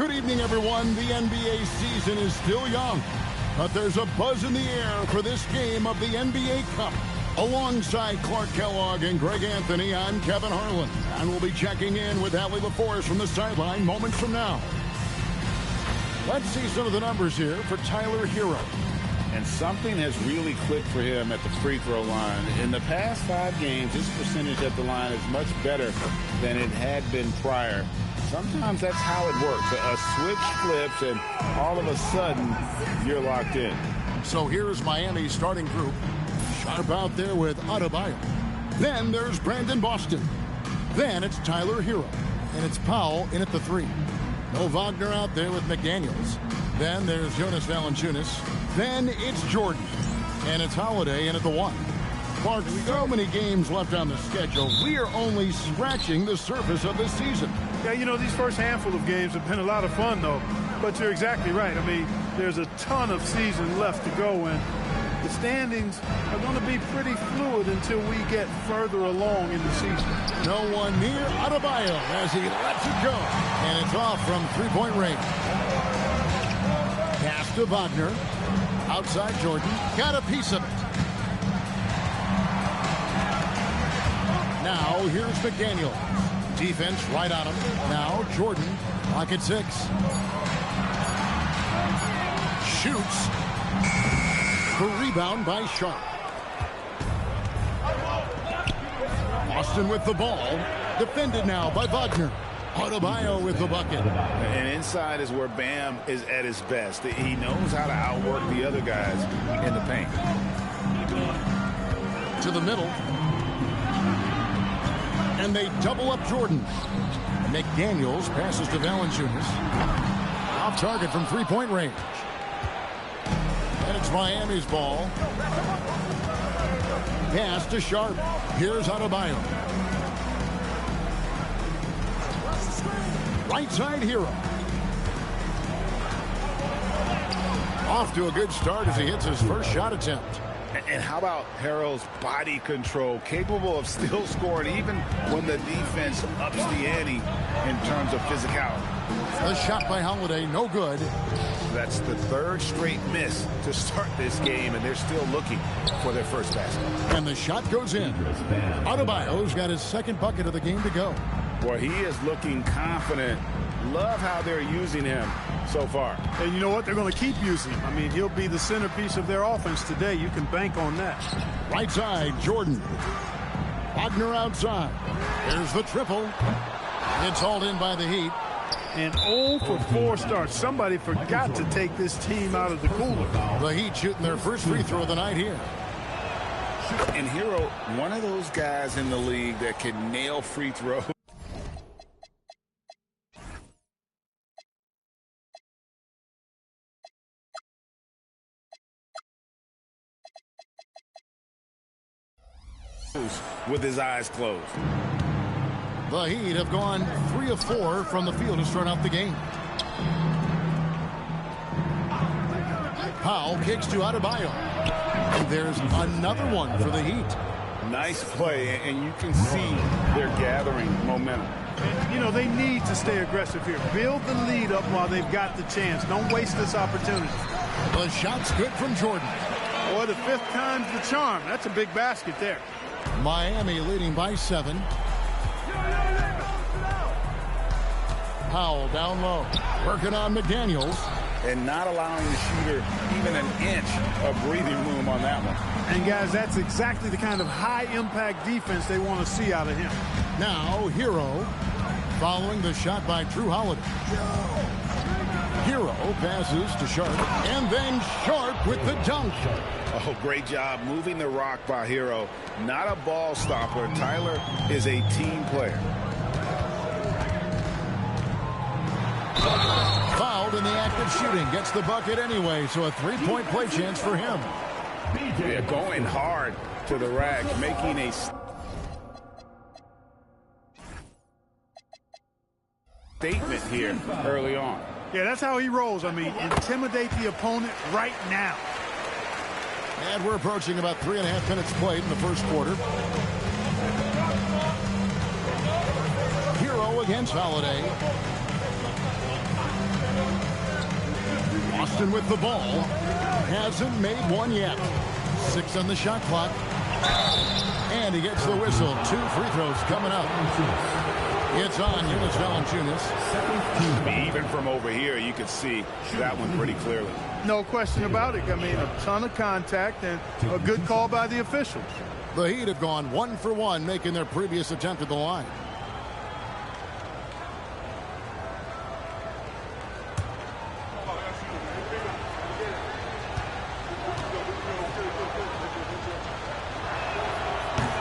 Good evening, everyone. The NBA season is still young, but there's a buzz in the air for this game of the NBA Cup. Alongside Clark Kellogg and Greg Anfernee, I'm Kevin Harlan, and we'll be checking in with Allie LaForce from the sideline moments from now. Let's see some of the numbers here for Tyler Herro. And something has really clicked for him at the free throw line. In the past 5 games, his percentage at the line is much better than it had been prior. Sometimes that's how it works. A switch flips, and all of a sudden, you're locked in. So here's Miami's starting group. Sharp out there with Adebayo. Then there's Brandon Boston. Then it's Tyler Herro. And it's Powell in at the 3. No Wagner out there with McDaniels. Then there's Jonas Valanciunas. Then it's Jordan. And it's Holiday in at the 1. Clark, so many games left on the schedule. We are only scratching the surface of this season. Yeah, you know, these first handful of games have been a lot of fun, though. But you're exactly right. I mean, there's a ton of season left to go, and the standings are going to be pretty fluid until we get further along in the season. No one near Adebayo as he lets it go. And it's off from three-point range. Pass to Wagner. Outside Jordan. Got a piece of it. Now here's McDaniels. Defense right on him. Now Jordan. Pocket 6. Shoots. The rebound by Sharp. Austin with the ball. Defended now by Wagner. Adebayo with the bucket. And inside is where Bam is at his best. He knows how to outwork the other guys in the paint. To the middle. And they double up Jordan. McDaniels passes to Valanciunas. Off target from three-point range. And it's Miami's ball. Pass to Sharp. Here's Adebayo. Right side Herro. Off to a good start as he hits his first shot attempt. And how about Herro's body control, capable of still scoring even when the defense ups the ante in terms of physicality. The shot by Holiday, no good. That's the 3rd straight miss to start this game, and they're still looking for their first basket. And the shot goes in. Adebayo's got his 2nd bucket of the game to go. Boy, he is looking confident. Love how they're using him so far. And you know what? They're going to keep using him. I mean, he'll be the centerpiece of their offense today. You can bank on that. Right side, Jordan. Wagner outside. There's the triple. It's hauled in by the Heat. And 0 for 4 starts. Somebody forgot to take this team out of the cooler. The Heat shooting their first free throw of the night here. And Herro, one of those guys in the league that can nail free throws. With his eyes closed. The Heat have gone 3 of 4 from the field to start out the game. Powell kicks to Adebayo. And there's another one for the Heat. Nice play, and you can see they're gathering momentum. And, you know, they need to stay aggressive here. Build the lead up while they've got the chance. Don't waste this opportunity. The shot's good from Jordan. Boy, the 5th time's the charm. That's a big basket there. Miami leading by 7. Powell down low. Working on McDaniels. And not allowing the shooter even an inch of breathing room on that one. And, guys, that's exactly the kind of high-impact defense they want to see out of him. Now, Herro following the shot by Drue Holiday. Herro passes to Sharp. And then Sharp with the dunk. Oh, great job moving the rock by Herro. Not a ball stopper. Tyler is a team player. Fouled in the act of shooting. Gets the bucket anyway, so a 3-point play chance for him. Yeah, going hard to the rack, making a statement here early on. Yeah, that's how he rolls. I mean, intimidate the opponent right now. And we're approaching about 3.5 minutes played in the first quarter. Herro against Holiday. Boston with the ball. Hasn't made one yet. 6 on the shot clock. And he gets the whistle. 2 free throws coming up. It's on Valanciunas. Even from over here, you can see that one pretty clearly. No question about it. I mean, a ton of contact and a good call by the officials. The Heat have gone 1 for 1, making their previous attempt at the line.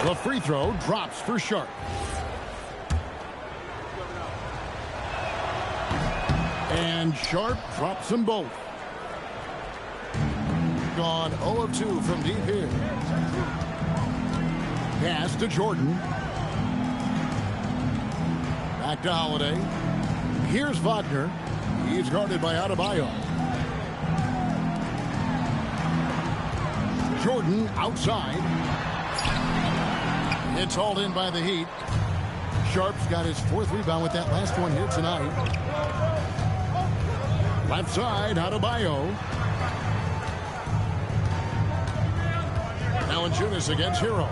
The free throw drops for Sharp. And Sharp drops them both. Gone 0 of 2 from deep here. Pass to Jordan. Back to Holiday. Here's Wagner. He's guarded by Adebayo. Jordan outside. It's hauled in by the Heat. Sharp's got his 4th rebound with that last one here tonight. Left side, Adebayo. Valanciunas against Hero.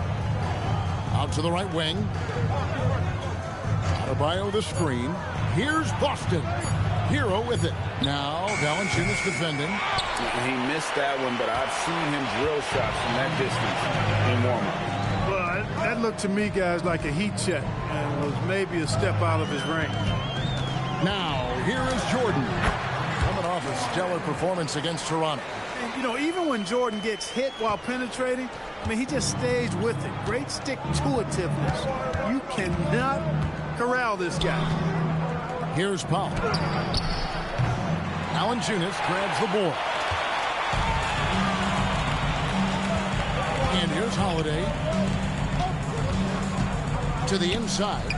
Out to the right wing. Adebayo the screen. Here's Boston. Hero with it. Now Valanciunas defending. He missed that one, but I've seen him drill shots from that distance in warm-up. Well, that looked to me, guys, like a heat check and was maybe a step out of his range. Now, here is Jordan. Coming off a stellar performance against Toronto. And, you know, even when Jordan gets hit while penetrating, I mean, he just stays with it. Great stick-to-itiveness. You cannot corral this guy. Here's Powell. Valanciunas grabs the board. And here's Holiday. To the inside.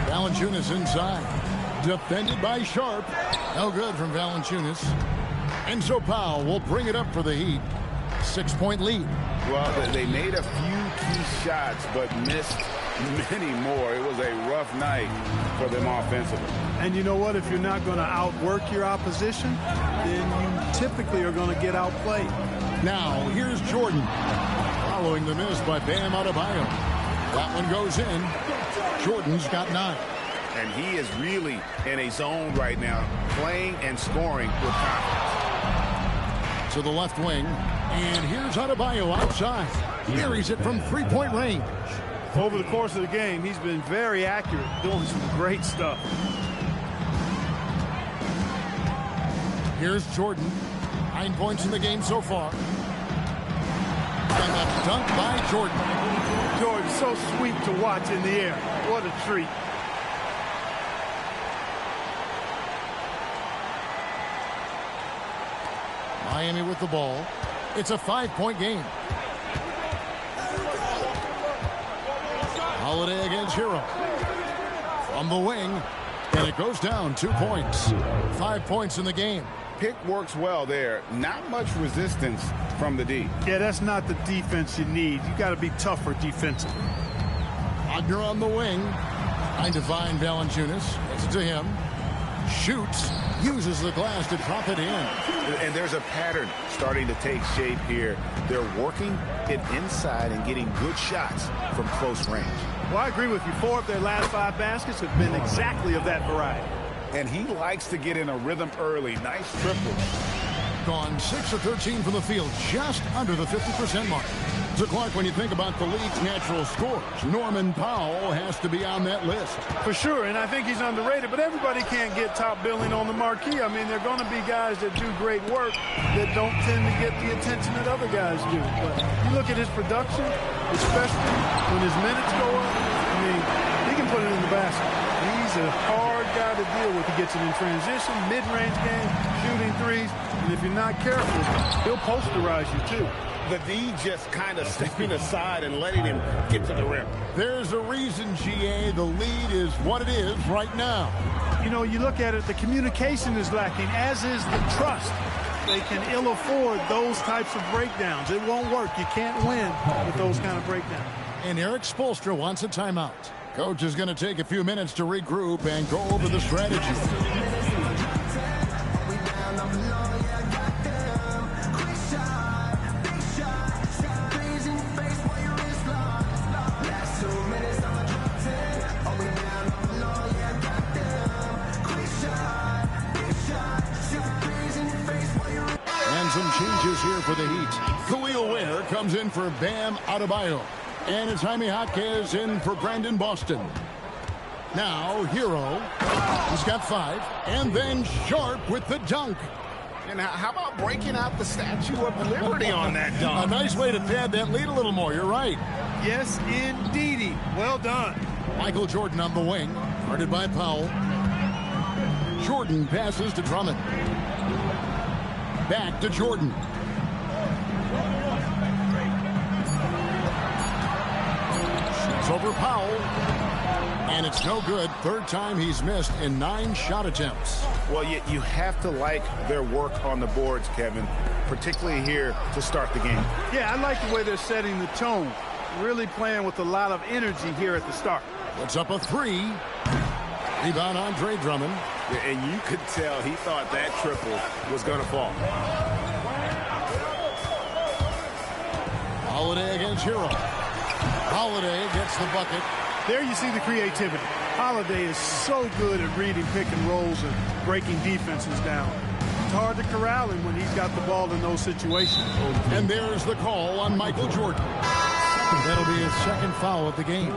Valanciunas inside. Defended by Sharp. No good from Valanciunas. And so Powell will bring it up for the Heat. 6-point lead. Well, they made a few key shots, but missed many more. It was a rough night for them offensively. And you know what? If you're not going to outwork your opposition, then you typically are going to get outplayed. Now, here's Jordan. Following the miss by Bam Adebayo. That one goes in. Jordan's got 9. And he is really in a zone right now, playing and scoring with confidence. To the left wing. And here's Adebayo outside. Carries it from 3-point range. Over the course of the game, he's been very accurate, doing some great stuff. Here's Jordan. 9 points in the game so far. And a dunk by Jordan. Jordan, so sweet to watch in the air. What a treat. Miami with the ball. It's a 5-point game. Holiday against Hero. From the wing. And it goes down 2 points. 5 points in the game. Pick works well there. Not much resistance from the D. Yeah, that's not the defense you need. You got to be tougher defensively. Wagner on the wing. Trying to find Valanciunas. Gets it to him. Shoots. Uses the glass to drop it in. And there's a pattern starting to take shape here. They're working it inside and getting good shots from close range. Well, I agree with you. 4 of their last 5 baskets have been exactly of that variety. And he likes to get in a rhythm early. Nice triple. Gone 6 of 13 from the field, just under the 50% mark. So, Clark, when you think about the league's natural scores, Norman Powell has to be on that list. For sure, and I think he's underrated, but everybody can't get top billing on the marquee. I mean, there are going to be guys that do great work that don't tend to get the attention that other guys do. But you look at his production, especially when his minutes go up, I mean, he can put it in the basket. He's a hard guy to deal with. He gets it in transition, mid-range game, shooting threes, and if you're not careful, he'll posterize you too. The D just kind of stepping aside and letting him get to the rim. There's a reason, GA, the lead is what it is right now. You know, you look at it, the communication is lacking, as is the trust. They can ill afford those types of breakdowns. It won't work. You can't win with those kind of breakdowns. And Eric Spoelstra wants a timeout. Coach is going to take a few minutes to regroup and go over the strategy. And some changes here for the Heat. Khalil Ware comes in for Bam Adebayo. And it's Jaime Jaquez in for Brandon Boston. Now, Hero. He's got 5. And then Sharp with the dunk. And how about breaking out the Statue of Liberty on that dunk? A nice way to pad that lead a little more. You're right. Yes, indeedy. Well done. Michael Jordan on the wing. Guarded by Powell. Jordan passes to Drummond. Back to Jordan. Over Powell, and it's no good. Third time he's missed in 9 shot attempts. Well, you have to like their work on the boards, Kevin, particularly here to start the game. Yeah, I like the way they're setting the tone. Really playing with a lot of energy here at the start. Puts up a 3. Rebound Andre Drummond. Yeah, and you could tell he thought that triple was going to fall. Holiday against Hero. Holiday gets the bucket. There you see the creativity. Holiday is so good at reading pick and rolls and breaking defenses down. It's hard to corral him when he's got the ball in those situations. And there's the call on Michael Jordan. That'll be his second foul of the game.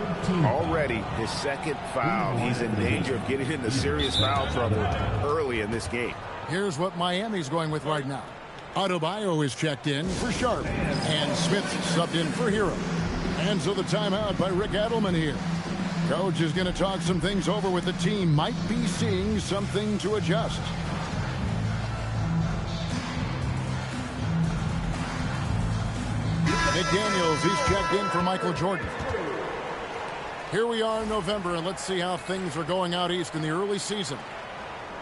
Already his second foul. He's in danger of getting into serious foul trouble early in this game. Here's what Miami's going with right now. Adebayo is checked in for Sharp. And Smith subbed in for Hero. And so the timeout by Rick Adelman here. Coach is going to talk some things over with the team. Might be seeing something to adjust. McDaniels, he's checked in for Michael Jordan. Here we are in November, and let's see how things are going out east in the early season.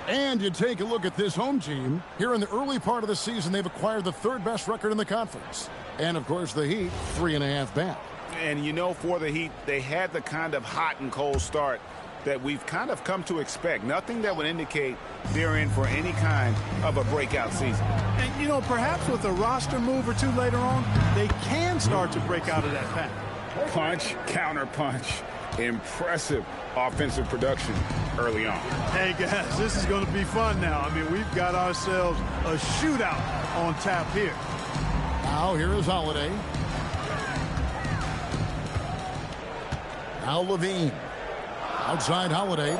And you take a look at this home team. Here in the early part of the season, they've acquired the 3rd best record in the conference. And, of course, the Heat, 3.5 back. And, you know, for the Heat, they had the kind of hot and cold start that we've kind of come to expect. Nothing that would indicate they're in for any kind of a breakout season. And, you know, perhaps with a roster move or two later on, they can start to break out of that pattern. Punch, counter punch. Impressive offensive production early on. Hey, guys, this is going to be fun now. I mean, we've got ourselves a shootout on tap here. Now, here is Holiday. Now LaVine. Outside Holiday.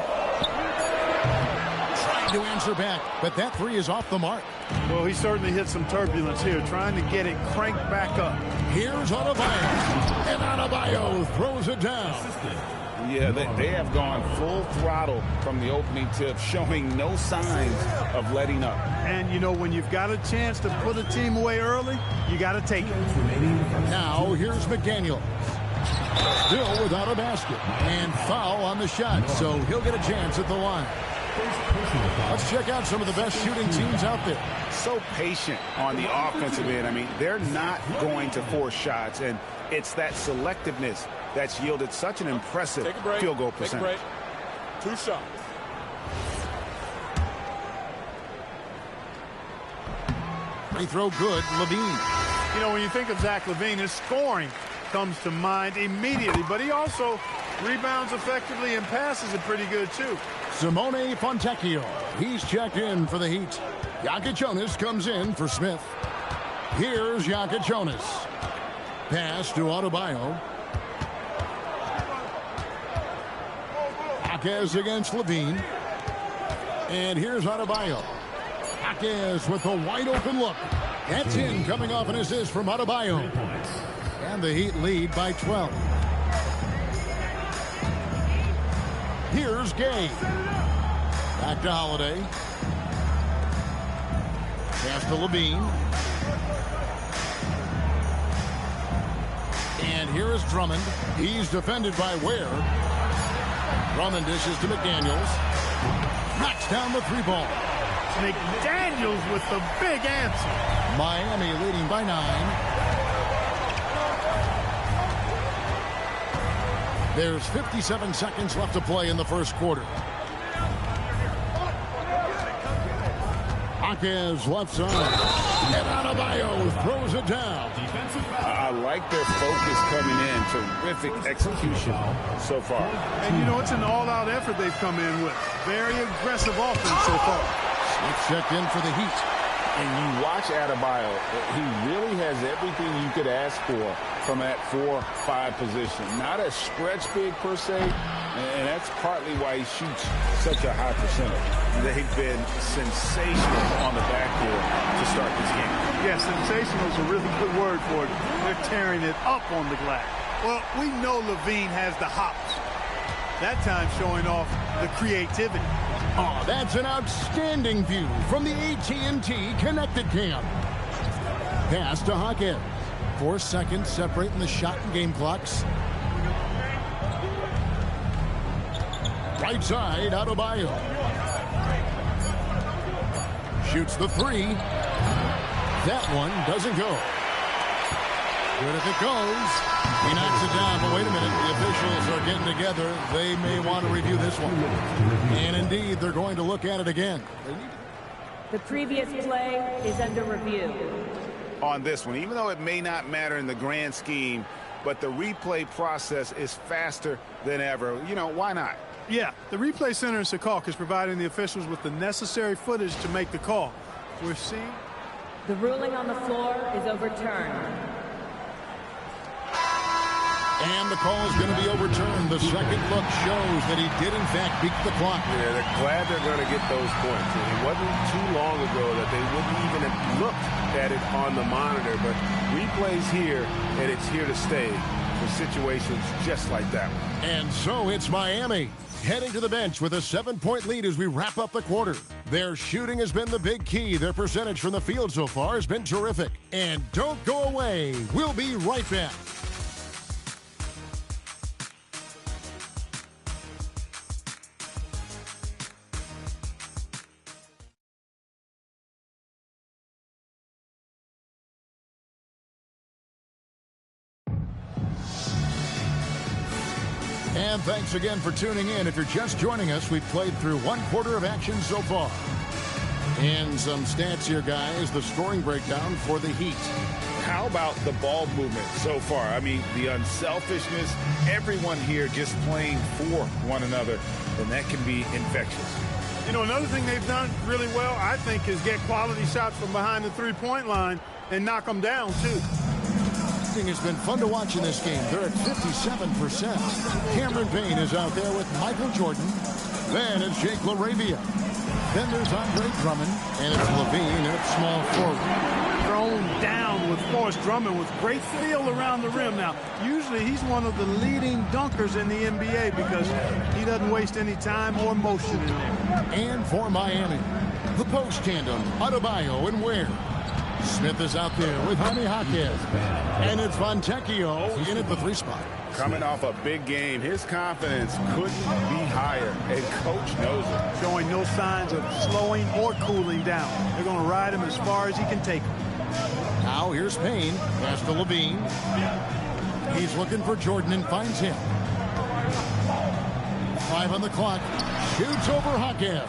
Trying to answer back, but that 3 is off the mark. Well, he certainly hit some turbulence here, trying to get it cranked back up. Here's Adebayo. And Adebayo throws it down. Yeah, they have gone full throttle from the opening tip, showing no signs of letting up. And, you know, when you've got a chance to put a team away early, you got to take it. Now, here's McDaniels. Still without a basket. And foul on the shot, so he'll get a chance at the line. Let's check out some of the best shooting teams out there. So patient on the offensive end. I mean, they're not going to force shots, and it's that selectiveness that's yielded such an impressive field goal percentage. 2 shots. Free throw good, LaVine. You know, when you think of Zach LaVine, his scoring comes to mind immediately, but he also rebounds effectively and passes it pretty good too. Simone Fontecchio, he's checked in for the Heat. Jonas comes in for Smith. Here's Jonas. Pass to Adebayo. Jaquez against LaVine. And here's Adebayo. Jaquez with a wide open look. That's in, coming off an assist from Adebayo. And the Heat lead by 12. Here's Gay. Back to Holiday. Pass to LaVine. And here is Drummond. He's defended by Ware. Drummond dishes to McDaniels. Knocks down the 3-ball. McDaniels with the big answer. Miami leading by 9. There's 57 seconds left to play in the first quarter. Jaquez left side. And Adebayo throws it down. I like their focus coming in. Terrific execution so far. And, you know, it's an all-out effort they've come in with. Very aggressive offense so far. Smith checked in for the Heat. And you watch Adebayo, he really has everything you could ask for from that 4-5 position. Not a stretch big per se, and that's partly why he shoots such a high percentage. They've been sensational on the backboard to start this game. Yeah, sensational is a really good word for it. They're tearing it up on the glass. Well, we know LaVine has the hops. That time showing off the creativity. Oh, that's an outstanding view from the AT&T Connected Cam. Pass to Jaquez. 4 seconds separating the shot and game clocks. Right side, Adebayo. Shoots the three. That one doesn't go. Good if it goes. He knocks it down, but wait a minute. The officials are getting together. They may want to review this one. And indeed, they're going to look at it again. The previous play is under review. On this one, even though it may not matter in the grand scheme, but the replay process is faster than ever. You know, why not? Yeah, the replay center in Secaucus is providing the officials with the necessary footage to make the call. We're seeing... The ruling on the floor is overturned. And the call is going to be overturned. The second look shows that he did, in fact, beat the clock. Yeah, they're glad they're going to get those points. And it wasn't too long ago that they wouldn't even have looked at it on the monitor. But replay's here, and it's here to stay for situations just like that one. And so it's Miami heading to the bench with a 7-point lead as we wrap up the quarter. Their shooting has been the big key. Their percentage from the field so far has been terrific. And don't go away. We'll be right back. And thanks again for tuning in. If you're just joining us, we've played through 1 quarter of action so far. And some stats here, guys. The scoring breakdown for the Heat. How about the ball movement so far? I mean, the unselfishness, everyone here just playing for one another, and that can be infectious. You know, another thing they've done really well, I think, is get quality shots from behind the three-point line and knock them down, too. It's been fun to watch in this game. They're at 57%. Cameron Payne is out there with Michael Jordan. Then it's Jake LaRavia. Then there's Andre Drummond. And it's LaVine and it's small forward. Thrown down with Forrest Drummond with great feel around the rim. Now, usually he's one of the leading dunkers in the NBA because he doesn't waste any time or motion in there. And for Miami, the post tandem, Adebayo and Ware. Smith is out there with Jaime Jaquez. And it's Fontecchio in at the 3 spot. Coming off a big game, his confidence couldn't be higher, and coach knows it. Showing no signs of slowing or cooling down. They're going to ride him as far as he can take him. Now here's Payne. Pass to LaVine. He's looking for Jordan and finds him. 5 on the clock. Shoots over Jaquez.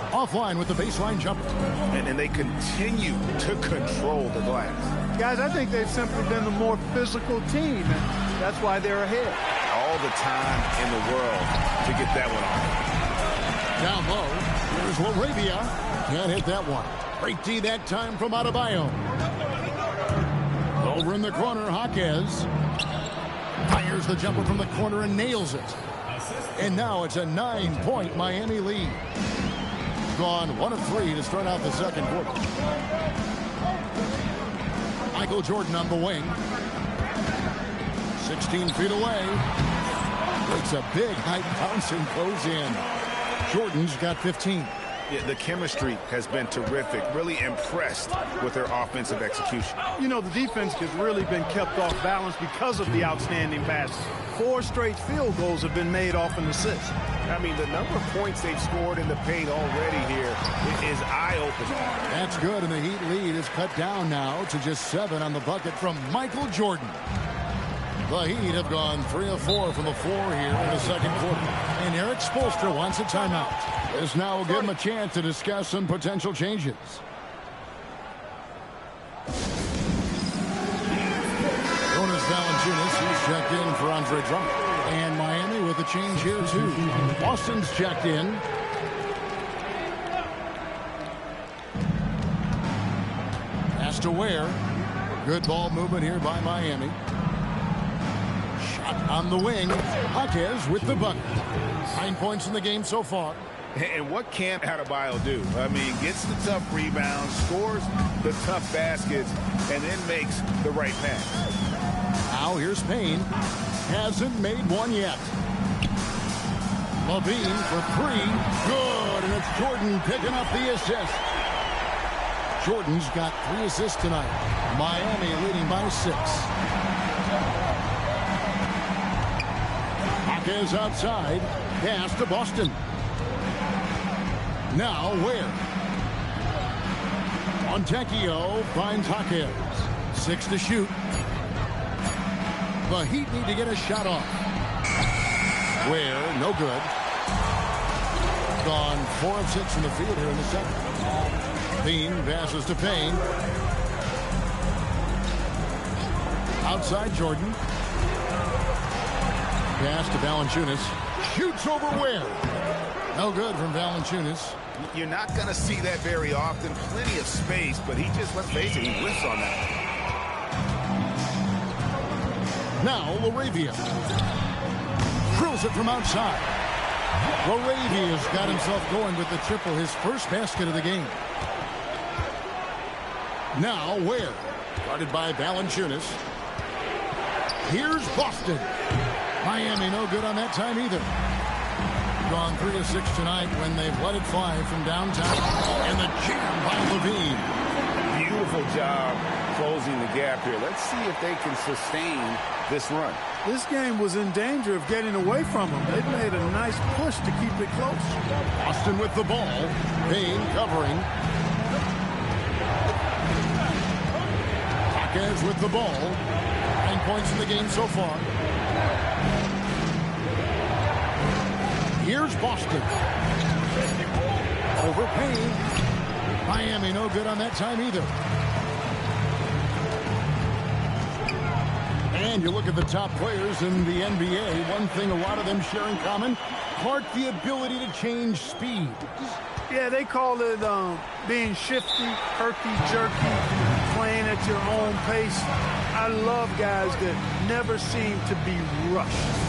Offline with the baseline jumper. And they continue to control the glass. Guys, I think they've simply been the more physical team, and that's why they're ahead. All the time in the world to get that one off. Down low, here's LaRavia. Can't hit that one. Great D that time from Adebayo. Over in the corner, Jaquez. Fires the jumper from the corner and nails it. And now it's a 9-point Miami lead. Gone 1 of 3 to start out the second quarter. Michael Jordan on the wing. 16 feet away. Takes a big high bounce and goes in. Jordan's got 15. Yeah, the chemistry has been terrific. Really impressed with their offensive execution. You know, the defense has really been kept off balance because of the outstanding passes. 4 straight field goals have been made off an assist. I mean, the number of points they've scored in the paint already here is eye-opening. That's good, and the Heat lead is cut down now to just 7 on the bucket from Michael Jordan. The Heat have gone 3 of 4 from the floor here in the second quarter. And Eric Spoelstra wants a timeout. This now will give him a chance to discuss some potential changes. Jonas Valanciunas, he's checked in for Andre Drummond. And Miami with a change here, too. Boston's checked in. Pass to Ware. Good ball movement here by Miami. Shot on the wing. Jaquez with the bucket. 9 points in the game so far. And what can't Adebayo do? I mean, gets the tough rebounds, scores the tough baskets, and then makes the right pass. Now here's Payne. Hasn't made one yet. LaVine for 3. Good. And it's Jordan picking up the assist. Jordan's got 3 assists tonight. Miami leading by 6. Jaquez outside. Pass to Boston. Now Ware. Montecchio finds Jaquez. 6 to shoot. The Heat need to get a shot off. Ware, no good. Gone 4 of 6 from the field here in the second. Bean passes to Payne. Outside Jordan. Pass to Valanciunas. Shoots over Ware. No good from Valanciunas. You're not going to see that very often. Plenty of space, but he just, let's face it, he whiffs on that. Now LaRavia. Drills it from outside. LaRavia's got himself going with the triple, his first basket of the game. Now Ware. Guarded by Valanciunas. Here's Boston. Miami no good on that time either. Gone 3 of 6 tonight when they've let it fly from downtown. And the jam by LaVine. Beautiful job closing the gap here. Let's see if they can sustain this run. This game was in danger of getting away from them. They've made a nice push to keep it close. Boston with the ball. Payne covering. Jaquez with the ball. 9 points in the game so far. Here's Boston. Over Payne. Miami no good on that time either. And you look at the top players in the NBA, one thing a lot of them share in common, part the ability to change speed. Yeah, they call it being shifty, herky-jerky, playing at your own pace. I love guys that never seem to be rushed.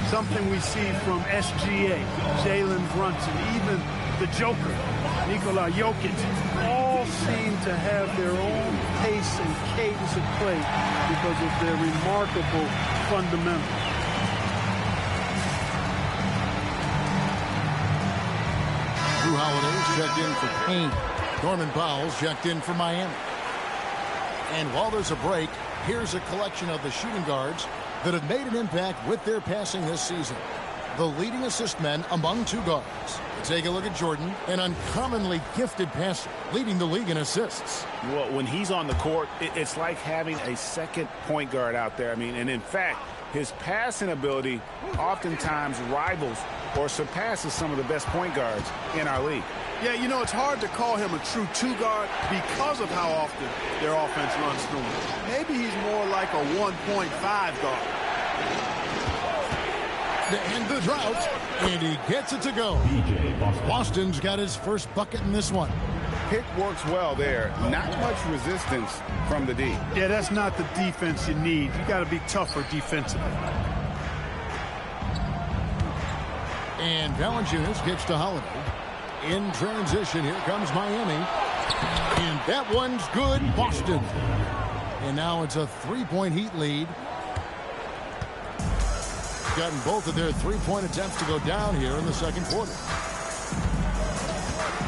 Something we see from SGA, Jalen Brunson, even the Joker, Nikola Jokic, all seem to have their own pace and cadence of play because of their remarkable fundamentals. Drue Holiday's checked in for Payne. Norman Powell's checked in for Miami. And while there's a break, here's a collection of the shooting guards that have made an impact with their passing this season. The leading assist men among 2 guards. Take a look at Jordan, an uncommonly gifted passer, leading the league in assists. Well, when he's on the court, it's like having a second point guard out there. I mean, and in fact, his passing ability oftentimes rivals or surpasses some of the best point guards in our league. Yeah, you know, it's hard to call him a true 2-guard because of how often their offense runs through him. Maybe he's more like a 1.5 guard. To end the drought, and he gets it to go. Boston's got his first bucket in this one. Pick works well there. Not much resistance from the D. Yeah, that's not the defense you need. You got to be tougher defensively. And Valanciunas gets to Holiday. In transition, here comes Miami. And that one's good, Boston. And now it's a 3-point Heat lead. Gotten both of their 3-point attempts to go down here in the second quarter.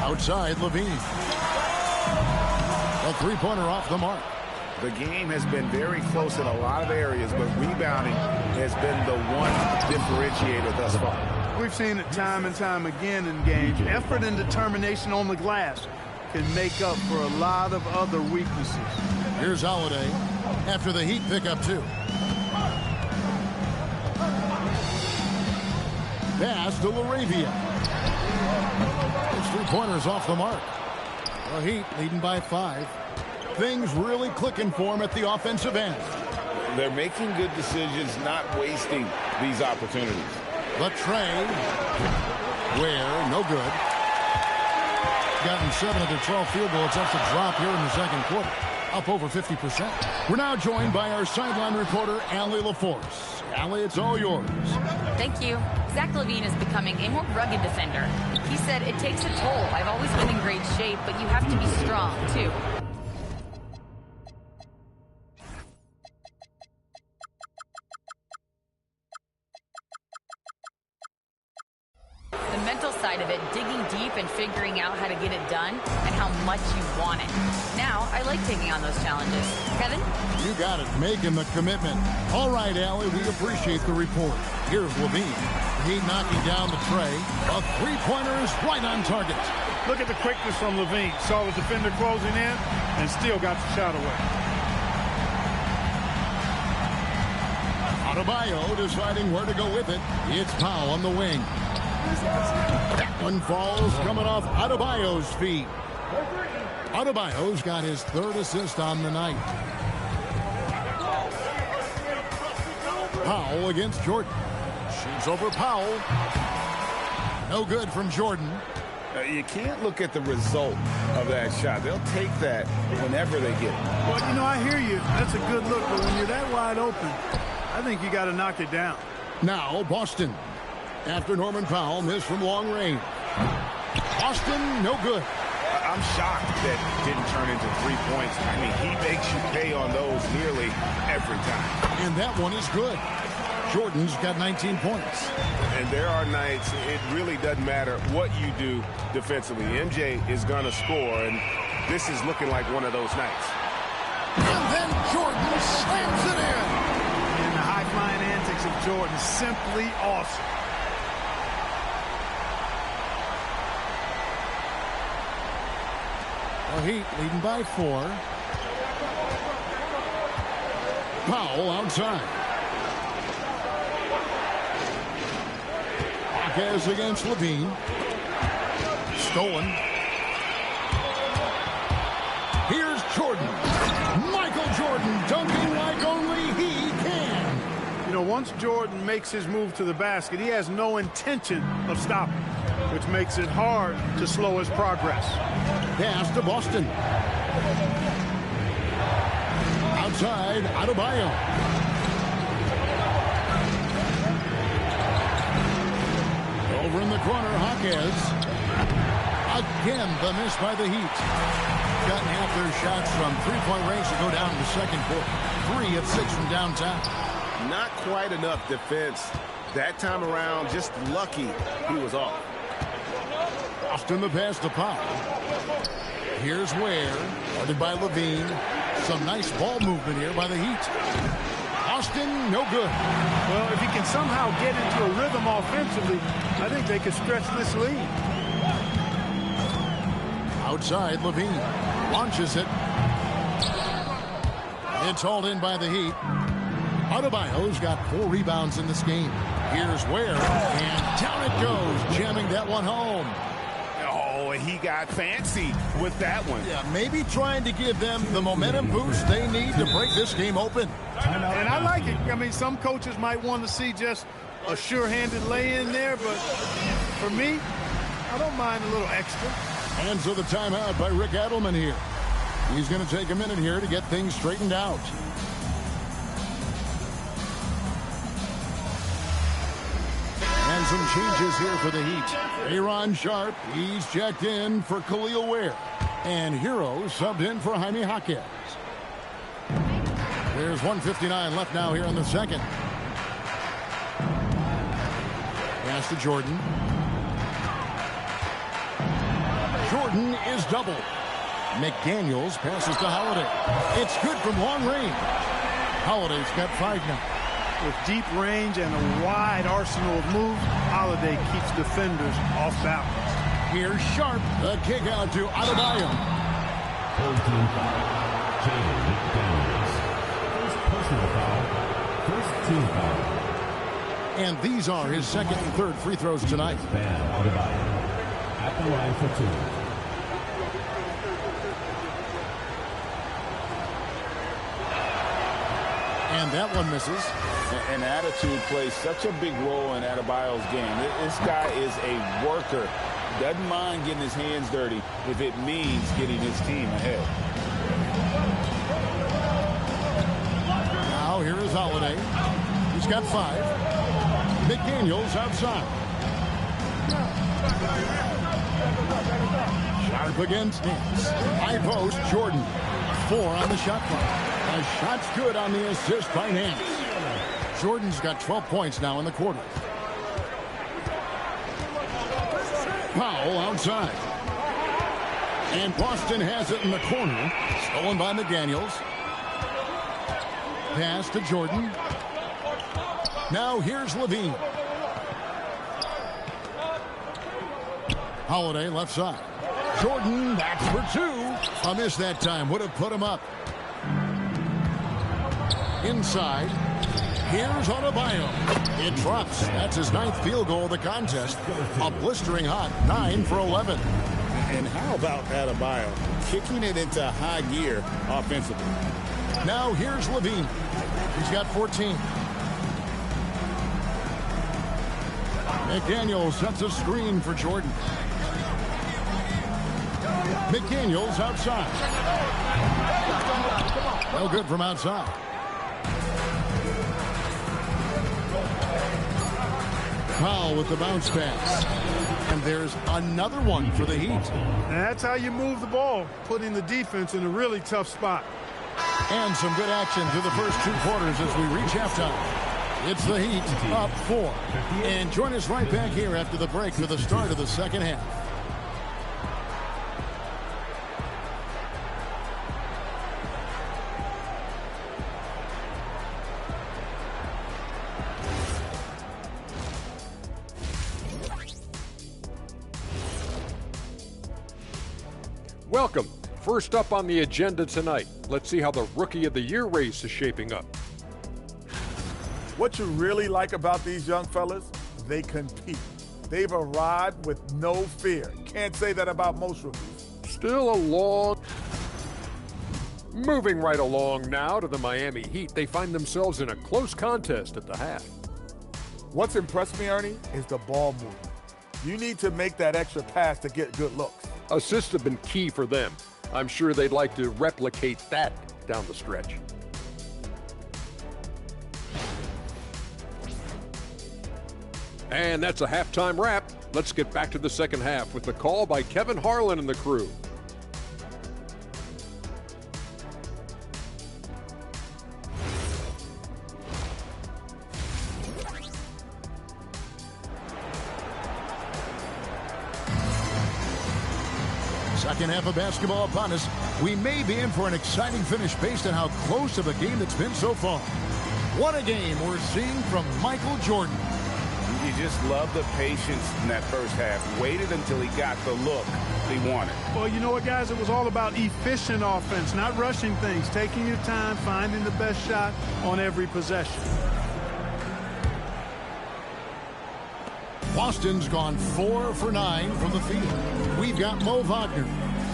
Outside, LaVine. A 3-pointer off the mark. The game has been very close in a lot of areas, but rebounding has been the one differentiator thus far. We've seen it time and time again in games. Effort and determination on the glass can make up for a lot of other weaknesses. Here's Holiday after the Heat pick up 2. Pass to LaRavia. His three-pointers off the mark. The Heat leading by 5. Things really clicking for him at the offensive end. They're making good decisions, not wasting these opportunities. The tray. Where, no good. Gotten 7 of their 12 field goal attempts to drop here in the second quarter. Up over 50%. We're now joined by our sideline reporter, Allie LaForce. Allie, it's all yours. Thank you. Zach LaVine is becoming a more rugged defender. He said, it takes a toll. I've always been in great shape, but you have to be strong, too. The mental side of it, digging deep and figuring out how to get it done and how much you want it. Now, I like taking on those challenges. Kevin? You got it. Making the commitment. All right, Allie, we appreciate the report. Here's LaVine. He knocking down the tray. A three-pointer is right on target. Look at the quickness from LaVine. Saw the defender closing in and still got the shot away. Adebayo deciding where to go with it. It's Powell on the wing. That one falls coming off Adebayo's feet. Adebayo's got his 3rd assist on the night. Powell against Jordan. Shoots over Powell. No good from Jordan. You can't look at the result of that shot. They'll take that whenever they get it. Well, you know, I hear you. That's a good look, but when you're that wide open, I think you got to knock it down. Now Boston. After Norman Powell missed from long range. Boston, no good. I'm shocked that it didn't turn into 3 points. I mean, he makes you pay on those nearly every time. And that one is good. Jordan's got 19 points. And there are nights, it really doesn't matter what you do defensively. MJ is going to score, and this is looking like one of those nights. And then Jordan slams it in. And the high-flying antics of Jordan, simply awesome. The Heat leading by 4. Powell outside. Marquez against LaVine. Stolen. Here's Jordan. Michael Jordan dunking like only he can. You know, once Jordan makes his move to the basket, he has no intention of stopping, which makes it hard to slow his progress. Pass to Boston. Outside, Adebayo. Over in the corner, Hawkins. Again, the miss by the Heat. Cutting half their shots from three-point range to go down in the second quarter. 3 of 6 from downtown. Not quite enough defense that time around. Just lucky he was off. Boston the pass to Powell. Here's Ware, guarded by LaVine. Some nice ball movement here by the Heat. Boston, no good. Well, if he can somehow get into a rhythm offensively, I think they could stretch this lead. Outside, LaVine launches it. It's hauled in by the Heat. Adebayo's got 4 rebounds in this game. Here's Ware, and down it goes, jamming that one home. Oh, he got fancy with that one. Yeah, maybe trying to give them the momentum boost they need to break this game open. And I like it. I mean, some coaches might want to see just a sure-handed lay-in there, but for me, I don't mind a little extra. And so the timeout by Rick Adelman here. He's going to take a minute here to get things straightened out. And some changes here for the Heat. Aaron Sharp, he's checked in for Khalil Ware. And Hero subbed in for Jaime Jaquez. There's 1:59 left now here in the second. Pass to Jordan. Jordan is doubled. McDaniels passes to Holiday. It's good from long range. Holiday's got 5 now. With deep range and a wide arsenal of moves, Holiday keeps defenders off balance. Here's Sharp. The kick out to Adebayo. 14 foul. Jaden McDaniels. First personal foul. First team foul. And these are his second and third free throws tonight. At the line for 2. And that one misses. And attitude plays such a big role in Adebayo's game. This guy is a worker. Doesn't mind getting his hands dirty if it means getting his team ahead. Now here is Holiday. He's got 5. McDaniels outside. Sharp against Nance. High post, Jordan. 4 on the shot clock. A shot's good on the assist by Nance. Jordan's got 12 points now in the quarter. Powell outside. And Boston has it in the corner. Stolen by McDaniels. Pass to Jordan. Now here's LaVine. Holiday left side. Jordan, that's for 2. A miss that time. Would have put him up. Inside. Here's Adebayo. It drops. That's his 9th field goal of the contest. A blistering hot 9 for 11. And how about Adebayo kicking it into high gear offensively? Now here's LaVine. He's got 14. McDaniels sets a screen for Jordan. McDaniels outside. No good from outside. Powell with the bounce pass. And there's another one for the Heat. And that's how you move the ball, putting the defense in a really tough spot. And some good action through the first 2 quarters as we reach halftime. It's the Heat up 4. And join us right back here after the break for the start of the second half. Welcome. First up on the agenda tonight, let's see how the Rookie of the Year race is shaping up. What you really like about these young fellas, they compete. They've arrived with no fear. Can't say that about most rookies. Still a long... Moving right along now to the Miami Heat, they find themselves in a close contest at the half. What's impressed me, Ernie, is the ball movement. You need to make that extra pass to get good looks. Assists have been key for them. I'm sure they'd like to replicate that down the stretch. And that's a halftime wrap. Let's get back to the second half with the call by Kevin Harlan and the crew. Second half of basketball upon us. We may be in for an exciting finish based on how close of a game it's been so far. What a game we're seeing from Michael Jordan. You just love the patience in that first half. Waited until he got the look he wanted. Well, you know what, guys? It was all about efficient offense, not rushing things, taking your time, finding the best shot on every possession. Boston's gone 4 for 9 from the field. We've got Mo Wagner.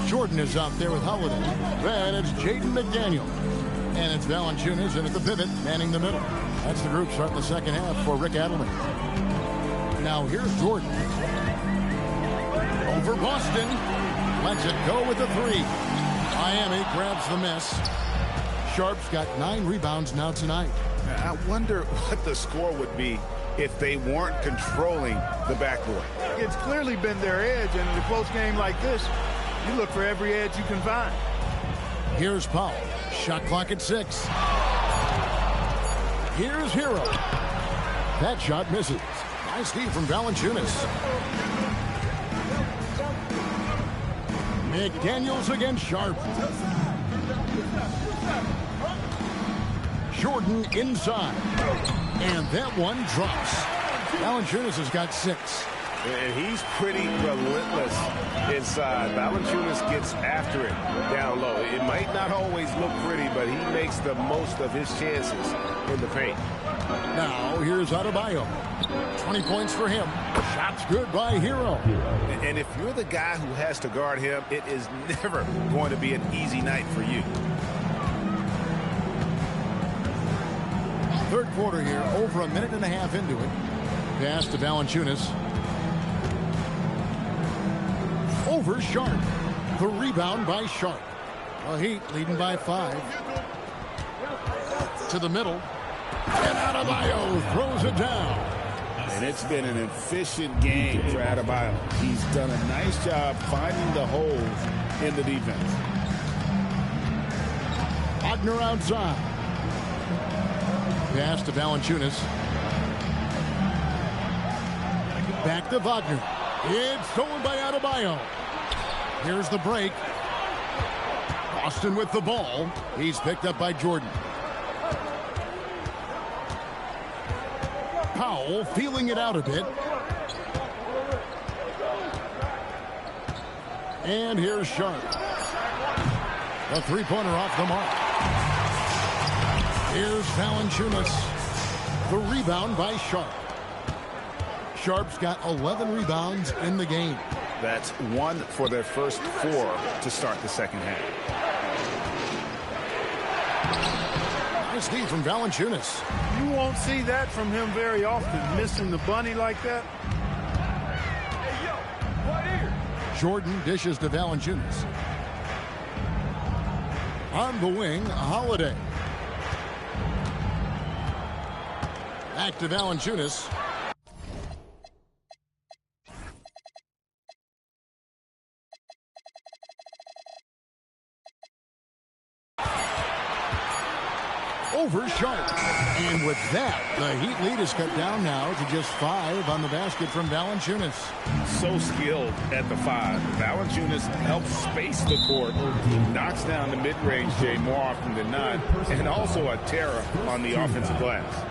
Jordan is out there with Holiday. Then it's Jaden McDaniels. And it's Valanciunas in at the pivot, manning the middle. That's the group starting the second half for Rick Adelman. Now here's Jordan. Over Boston. Lets it go with the 3. Miami grabs the miss. Sharp's got 9 rebounds now tonight. I wonder what the score would be if they weren't controlling the backcourt. It's clearly been their edge, and in a close game like this, you look for every edge you can find. Here's Powell. Shot clock at 6. Here's Hero. That shot misses. Nice D from Valanciunas. McDaniels against Sharp. Jordan inside. And that one drops. Valanciunas has got 6. And he's pretty relentless inside. Valanciunas gets after it down low. It might not always look pretty, but he makes the most of his chances in the paint. Now here's Adebayo. 20 points for him. Shots good by Hero. And if you're the guy who has to guard him, it is never going to be an easy night for you. Third quarter here, over a minute and a half into it. Pass to Valanciunas. Over Sharp. The rebound by Sharp. The Heat leading by 5. To the middle. And Adebayo throws it down. And it's been an efficient game for Adebayo. He's done a nice job finding the holes in the defense. Wagner outside. Pass to Valanciunas. Back to Wagner. It's stolen by Adebayo. Here's the break. Boston with the ball. He's picked up by Jordan. Powell feeling it out a bit. And here's Sharp. A three-pointer off the mark. Here's Valanciunas. The rebound by Sharp. Sharp's got 11 rebounds in the game. That's 1 for their first 4 to start the second half. Nice D from Valanciunas. You won't see that from him very often, missing the bunny like that. Jordan dishes to Valanciunas. On the wing, Holiday. Back to Valanciunas. Over Sharp. And with that, the Heat lead is cut down now to just 5 on the basket from Valanciunas. So skilled at the 5. Valanciunas helps space the court, knocks down the mid-range Jay more often than not, and also a terror on the offensive glass.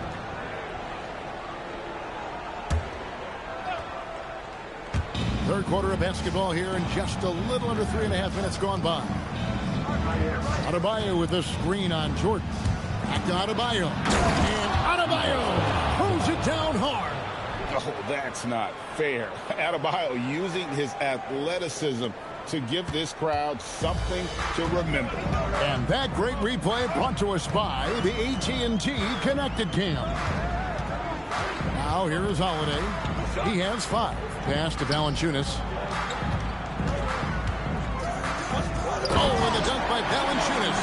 Third quarter of basketball here, and just a little under 3.5 minutes gone by. Adebayo with a screen on Jordan. Back to Adebayo. And Adebayo throws it down hard. Oh, that's not fair. Adebayo using his athleticism to give this crowd something to remember. And that great replay brought to us by the AT&T Connected Cam. Now here is Holiday. He has 5. Pass to Valanciunas. Oh, and the dunk by Valanciunas.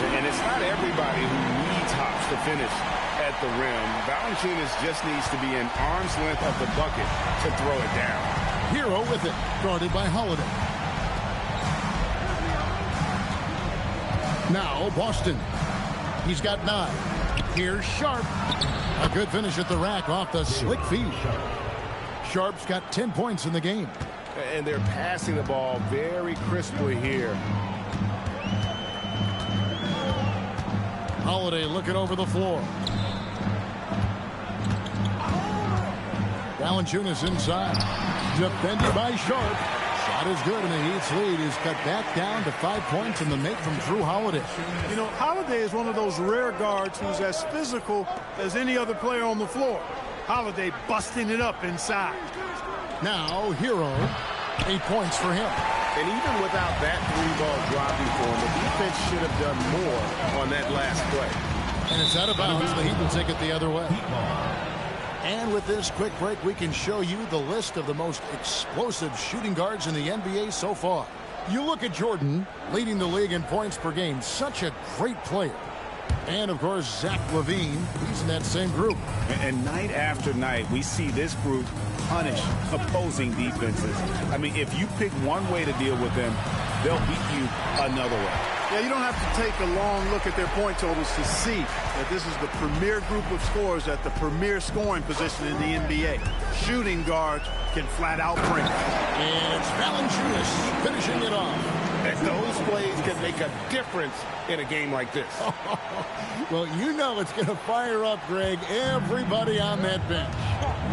And it's not everybody who needs hops to finish at the rim. Valanciunas just needs to be an arm's length of the bucket to throw it down. Hero with it, guarded by Holiday. Now Boston. He's got 9. Here's Sharp. A good finish at the rack off the slick feed. Sharp's got 10 points in the game. And they're passing the ball very crisply here. Holiday looking over the floor. Valanciunas inside. Defended by Sharp. Shot is good, and the Heat's lead is cut back down to 5 points in the make from Drue Holiday. You know, Holiday is one of those rare guards who's as physical as any other player on the floor. Holiday busting it up inside. Now, Hero, 8 points for him. And even without that 3-ball dropping for him, the defense should have done more on that last play. And it's out of bounds. The Heat will take it the other way. And with this quick break, we can show you the list of the most explosive shooting guards in the NBA so far. You look at Jordan, leading the league in points per game. Such a great player. And, of course, Zach LaVine, he's in that same group. And night after night, we see this group punish opposing defenses. I mean, if you pick one way to deal with them, they'll beat you another way. Yeah, you don't have to take a long look at their point totals to see that this is the premier group of scorers at the premier scoring position in the NBA. Shooting guards can flat out bring it. It's Valanciunas finishing it off. And those plays can make a difference in a game like this. Well, you know it's going to fire up, Greg, everybody on that bench.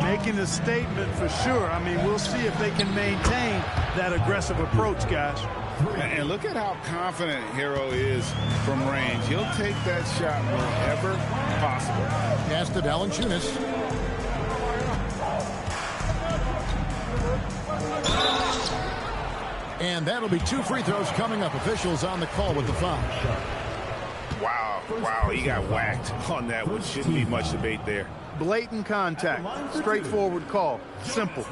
Making a statement for sure. I mean, we'll see if they can maintain that aggressive approach, guys. And look at how confident Hero is from range. He'll take that shot wherever possible. Pass to Valanciunas. And that'll be 2 free throws coming up. Officials on the call with the foul. Wow, he got whacked on that one. Shouldn't be much debate there. Blatant contact. Straightforward call. Simple.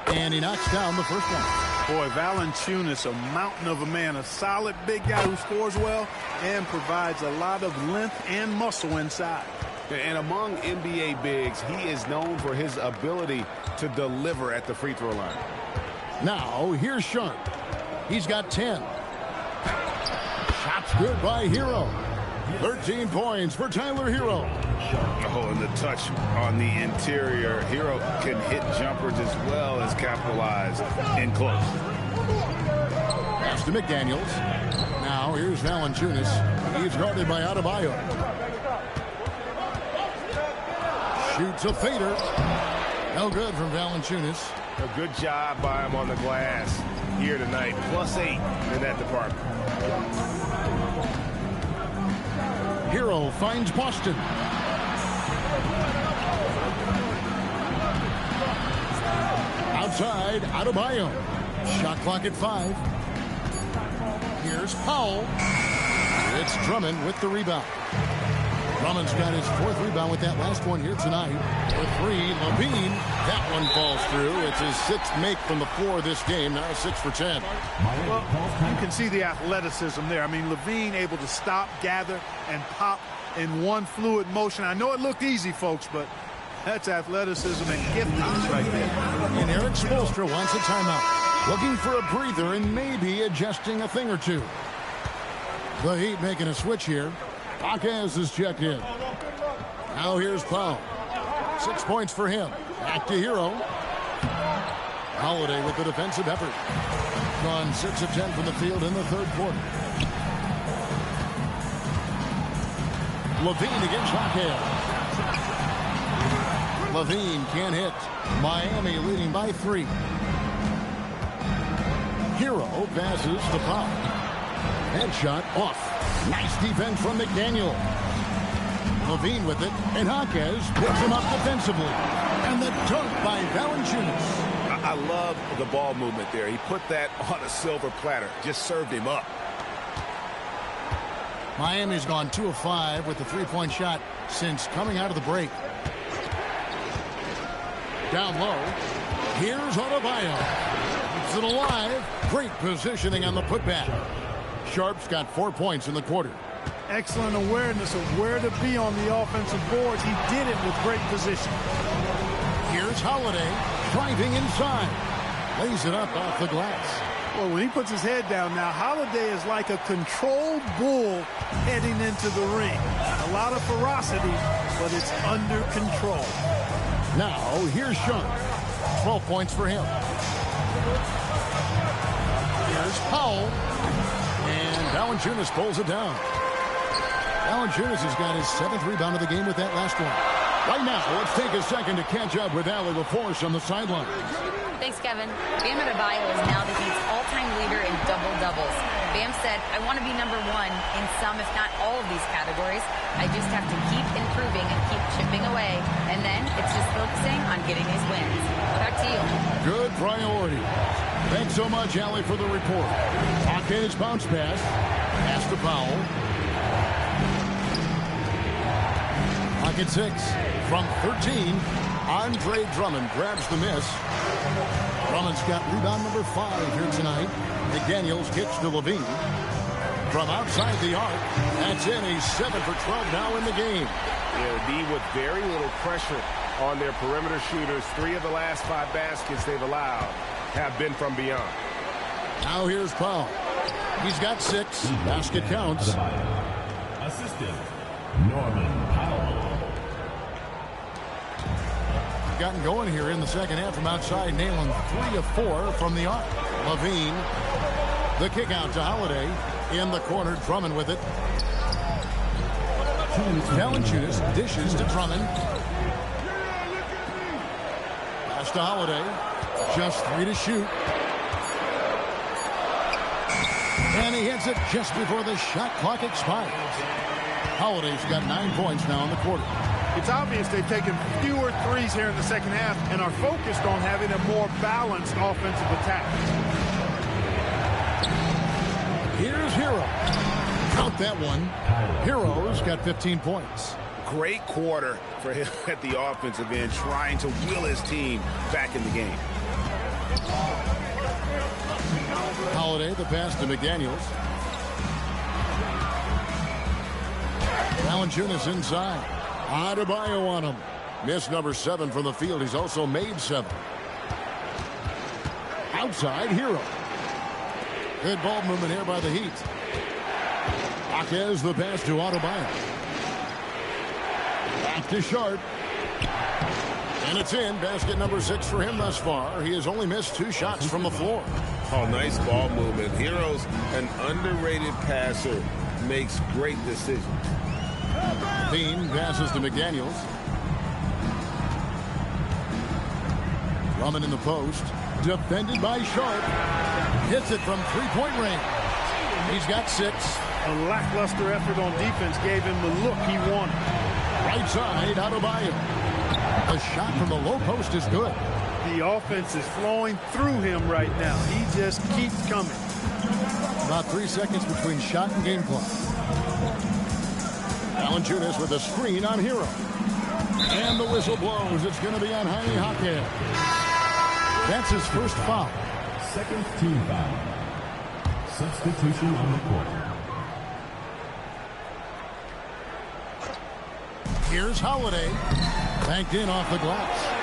And he knocks down the first one. Boy, Valanciunas, a mountain of a man, a solid big guy who scores well and provides a lot of length and muscle inside. And among NBA bigs, he is known for his ability to deliver at the free throw line. Now, here's Sharp. He's got 10. Shots good by Hero. 13 points for Tyler Hero. Oh, and the touch on the interior. Hero can hit jumpers as well as capitalize in close. Pass to McDaniels. Now, here's Valanciunas. He's guarded by Adebayo. Shoots a fader. No good from Valanciunas. A good job by him on the glass here tonight. +8 in that department. Hero finds Boston. Outside, Adebayo. Shot clock at 5. Here's Powell. It's Drummond with the rebound. Drummond's got his 4th rebound with that last one here tonight. For 3, LaVine. That one falls through. It's his 6th make from the floor this game. Now 6 for 10. Well, you can see the athleticism there. I mean, LaVine able to stop, gather, and pop in one fluid motion. I know it looked easy, folks, but that's athleticism and giftedness right there. And Eric Spoelstra wants a timeout. Looking for a breather and maybe adjusting a thing or two. The Heat making a switch here. Hawkins is checked in. Now here's Powell. 6 points for him. Back to Hero. Holiday with the defensive effort. Gone 6 of 10 from the field in the 3rd quarter. LaVine against Hawkins. LaVine can't hit. Miami leading by 3. Hero passes to Powell. Headshot off. Nice defense from McDaniels. LaVine with it, and Hawkins picks him up defensively. And the dunk by Valanciunas. I love the ball movement there. He put that on a silver platter. Just served him up. Miami's gone 2 of 5 with the 3-point shot since coming out of the break. Down low. Here's Adebayo. Keeps it alive. Great positioning on the putback. Sharp's got 4 points in the quarter. Excellent awareness of where to be on the offensive boards. He did it with great position. Here's Holiday driving inside. Lays it up off the glass. Well, when he puts his head down now, Holiday is like a controlled bull heading into the ring. A lot of ferocity, but it's under control. Now, here's Sharp. 12 points for him. Here's Powell. And Valanciunas pulls it down. Valanciunas has got his 7th rebound of the game with that last one. Right now, let's take a second to catch up with Allie LaForce on the sideline. Thanks, Kevin. Bam Adebayo is now the Heat's all-time leader in double-doubles. Bam said, I want to be number 1 in some, if not all of these categories. I just have to keep improving and keep chipping away. And then it's just focusing on getting these wins. Back to you. Good priority. Thanks so much, Allie, for the report. Hawkins bounce pass. Pass to Powell. Pocket 6 from 13. Andre Drummond grabs the miss. Drummond's got rebound number 5 here tonight. McDaniels kicks to LaVine. From outside the arc, that's in. He's 7 for 12 now in the game. Yeah, D with very little pressure on their perimeter shooters. 3 of the last 5 baskets they've allowed have been from beyond. Now here's Powell. He's got 6. Basket counts. Assistant, Norman Powell. Gotten going here in the second half from outside, nailing 3 of 4 from the arc. LaVine, the kick out to Holiday. In the corner, Drummond with it. Valanciunas dishes to Drummond. to Holiday. Just 3 to shoot. And he hits it just before the shot clock expires. Holiday's got 9 points now in the quarter. It's obvious they've taken fewer threes here in the second half and are focused on having a more balanced offensive attack. Here's Hero. Count that one. Hero's got 15 points. Great quarter for him at the offensive end, trying to will his team back in the game. Holiday, the pass to McDaniels. Valanciunas inside. Adebayo on him. Missed number 7 from the field. He's also made 7. Outside, Hero. Good ball movement here by the Heat. Jaquez, the pass to Adebayo. Back to Sharp. And it's in. Basket number 6 for him thus far. He has only missed 2 shots from the floor. Oh, nice ball movement. Hero's an underrated passer. Makes great decisions. Bean passes to McDaniels. Drummond in the post. Defended by Sharp. Hits it from 3-point range. He's got 6. A lackluster effort on defense gave him the look he wanted. Right side, Adebayo. A shot from the low post is good. The offense is flowing through him right now. He just keeps coming. About 3 seconds between shot and game clock. Valanciunas with a screen on Hero. And the whistle blows. It's going to be on Jaime Jaquez. That's his first foul. Second team foul. Substitution on the court. Here's Holiday. Banked in off the glass.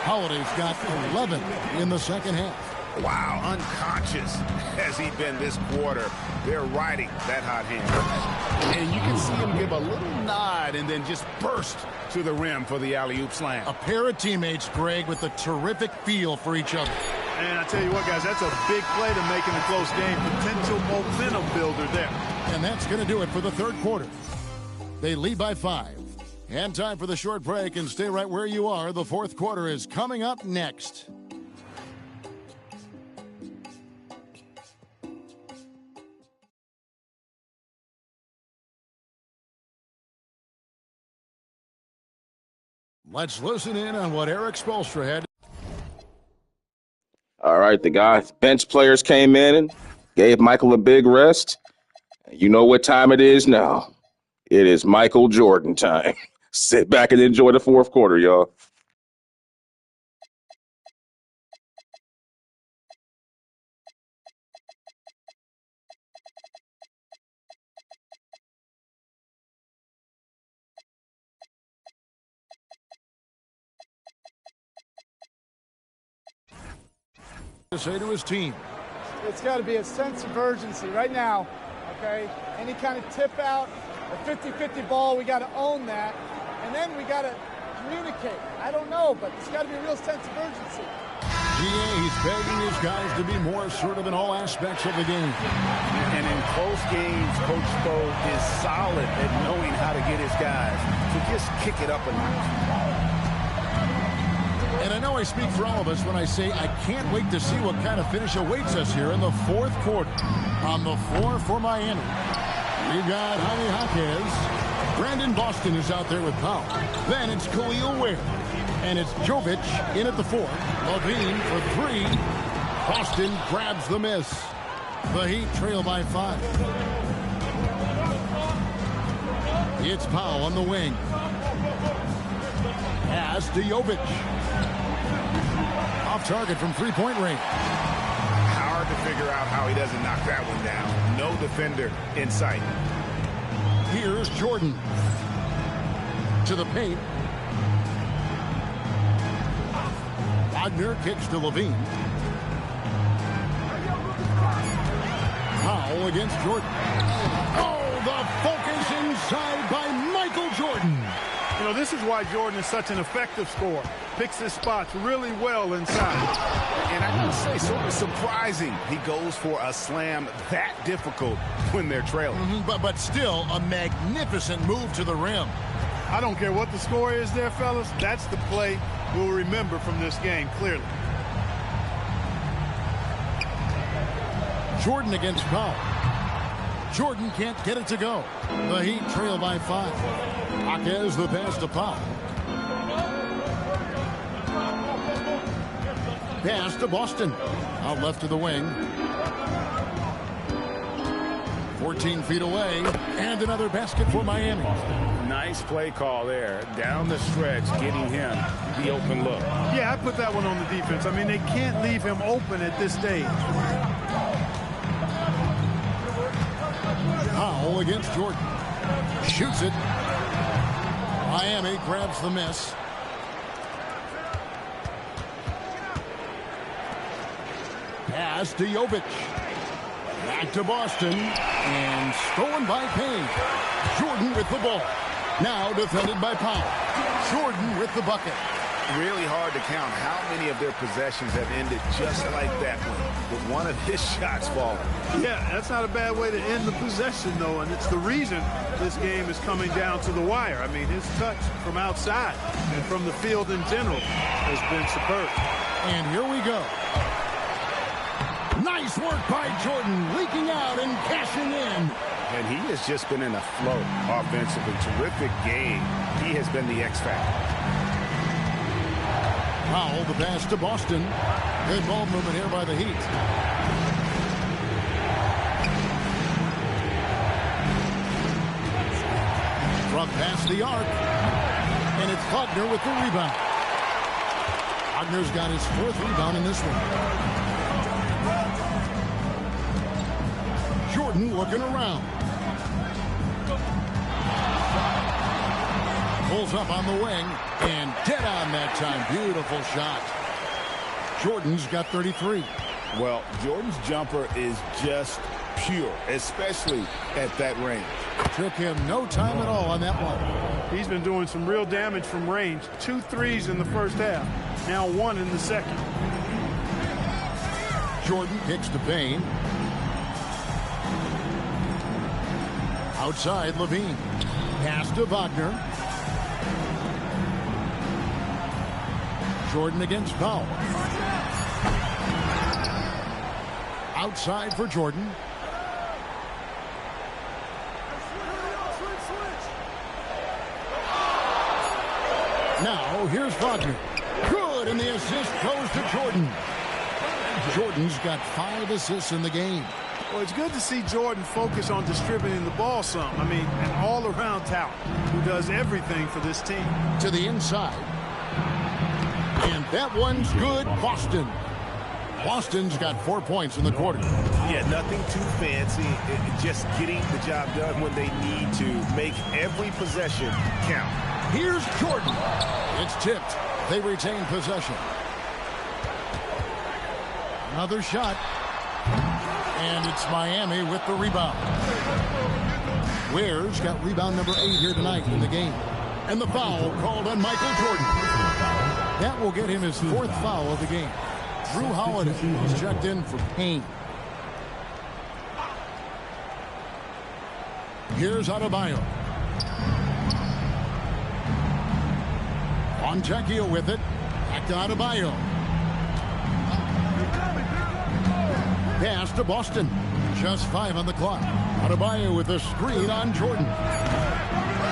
Holiday's got 11 in the second half. Wow, unconscious has he been this quarter. They're riding that hot hand. And you can see him give a little nod and then just burst to the rim for the alley-oop slam. A pair of teammates, Greg, with a terrific feel for each other. And I tell you what, guys, that's a big play to make in a close game. Potential momentum builder there. And that's going to do it for the third quarter. They lead by 5. And time for the short break, and stay right where you are. The fourth quarter is coming up next. Let's listen in on what Eric Spoelstra had. All right, the guys, bench players came in and gave Michael a big rest. You know what time it is now. It is Michael Jordan time. Sit back and enjoy the fourth quarter, y'all. To say to his team. It's got to be a sense of urgency right now, okay? Any kind of tip out, a 50-50 ball, we got to own that. And then we got to communicate. I don't know, but it's got to be a real sense of urgency. He's begging his guys to be more assertive in all aspects of the game. And in close games, Coach Spo is solid at knowing how to get his guys to just kick it up a notch. And I know I speak for all of us when I say I can't wait to see what kind of finish awaits us here in the fourth quarter. On the floor for Miami, you got Jaime Jaquez. Brandon Boston is out there with Powell. Then it's Khalil Ware. And it's Jovic in at the 4. LaVine for 3. Boston grabs the miss. The Heat trail by 5. It's Powell on the wing. Pass to Jovic. Off target from 3-point range. Hard to figure out how he doesn't knock that one down. No defender in sight. Here's Jordan. To the paint. Wagner kicks to LaVine. Powell against Jordan. Oh, the focus inside by Michael Jordan. You know, this is why Jordan is such an effective scorer. Picks his spots really well inside. And I gotta say, sort of surprising he goes for a slam that difficult when they're trailing. But still a magnificent move to the rim. I don't care what the score is there, fellas. That's the play we'll remember from this game, clearly. Jordan against Powell. Jordan can't get it to go. The Heat trail by 5. Jaquez the pass to Powell. Pass to Boston. Out left to the wing. 14 feet away. And another basket for Miami. Nice play call there. Down the stretch, getting him the open look. Yeah, I put that one on the defense. I mean, they can't leave him open at this stage. Powell against Jordan. Shoots it. Miami grabs the miss. Pass to Jovic. Back to Boston. And stolen by Payne. Jordan with the ball. Now defended by Powell. Jordan with the bucket. Really hard to count how many of their possessions have ended just like that one, with one of his shots falling. Yeah, that's not a bad way to end the possession, though, and it's the reason this game is coming down to the wire. I mean, his touch from outside and from the field in general has been superb. And here we go. Nice work by Jordan, leaking out and cashing in. And he has just been in a flow offensively. Terrific game. He has been the X factor. Powell, the pass to Boston. Good ball movement here by the Heat. From past the arc. And it's Wagner with the rebound. Wagner's got his 4th rebound in this one. Jordan looking around. Pulls up on the wing and dead on that time. Beautiful shot. Jordan's got 33. Well, Jordan's jumper is just pure, especially at that range. Took him no time at all on that one. He's been doing some real damage from range. 2 threes in the first half. Now 1 in the second. Jordan kicks to Payne. Outside, LaVine. Pass to Wagner. Jordan against Powell. Outside for Jordan. Now, here's Wagner. Good, and the assist goes to Jordan. Jordan's got 5 assists in the game. Well, it's good to see Jordan focus on distributing the ball some. I mean, an all-around talent who does everything for this team. To the inside. And that one's good. Boston. Boston's got 4 points in the quarter. Yeah, nothing too fancy. Just getting the job done when they need to. Make every possession count. Here's Jordan. It's tipped. They retain possession. Another shot. And it's Miami with the rebound. Ware's got rebound number 8 here tonight in the game. And the foul called on Michael Jordan. That will get him his 4th foul of the game. Drue Holiday is checked in for Payne. Here's Adebayo. Fontecchio with it. Back to Adebayo. Pass to Boston. Just 5 on the clock. Adebayo with a screen on Jordan.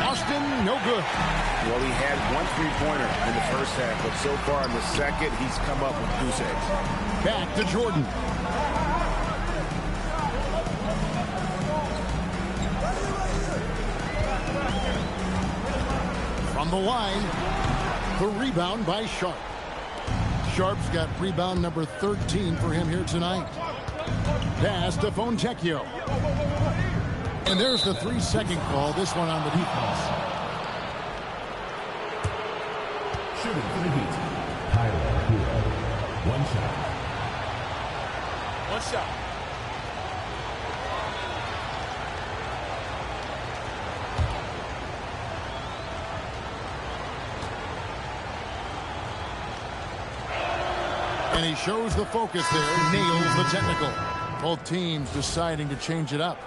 Boston, no good. Well, he had 1 3-pointer in the first half, but so far in the second, he's come up with goose eggs. Back to Jordan. From the line, the rebound by Sharp. Sharp's got rebound number 13 for him here tonight. Pass to Fontecchio. And there's the 3-second call, this one on the defense. Shooting for the Heat, Tyler Hero. 1 shot. 1 shot. And he shows the focus there, nails the technical. Both teams deciding to change it up.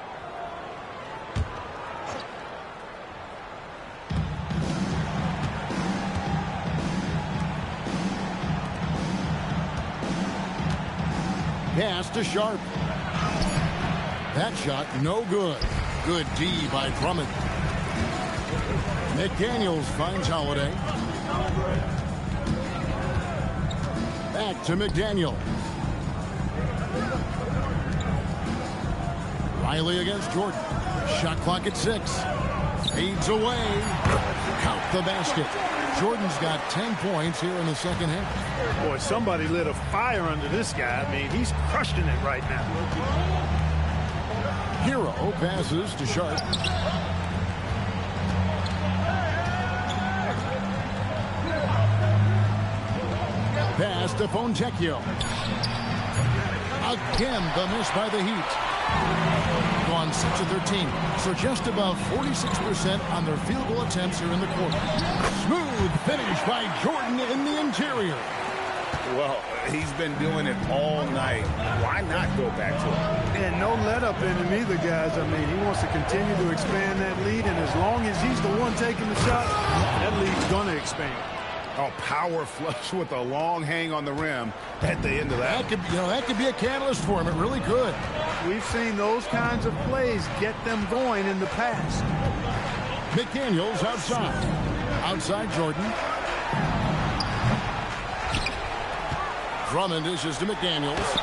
Pass to Sharp. That shot no good. Good D by Drummond. McDaniels finds Holiday. Back to McDaniel. Riley against Jordan. Shot clock at 6. Fades away. Count the basket. Jordan's got 10 points here in the second half. Boy, somebody lit a fire under this guy. I mean, he's crushing it right now. Hero passes to Sharp. Pass to Fontecchio. Again, the miss by the Heat. Gone 6 of 13. So just above 46% on their field goal attempts here in the quarter. Smooth finish by Jordan in the interior. Well, he's been doing it all night. Why not go back to it? And no let up in him either, guys. I mean, he wants to continue to expand that lead, and as long as he's the one taking the shot, that lead's going to expand. A power flush with a long hang on the rim at the end of that. That could be a catalyst for him. It really could. We've seen those kinds of plays get them going in the past. McDaniels outside. Outside Jordan. Drummond dishes to McDaniels.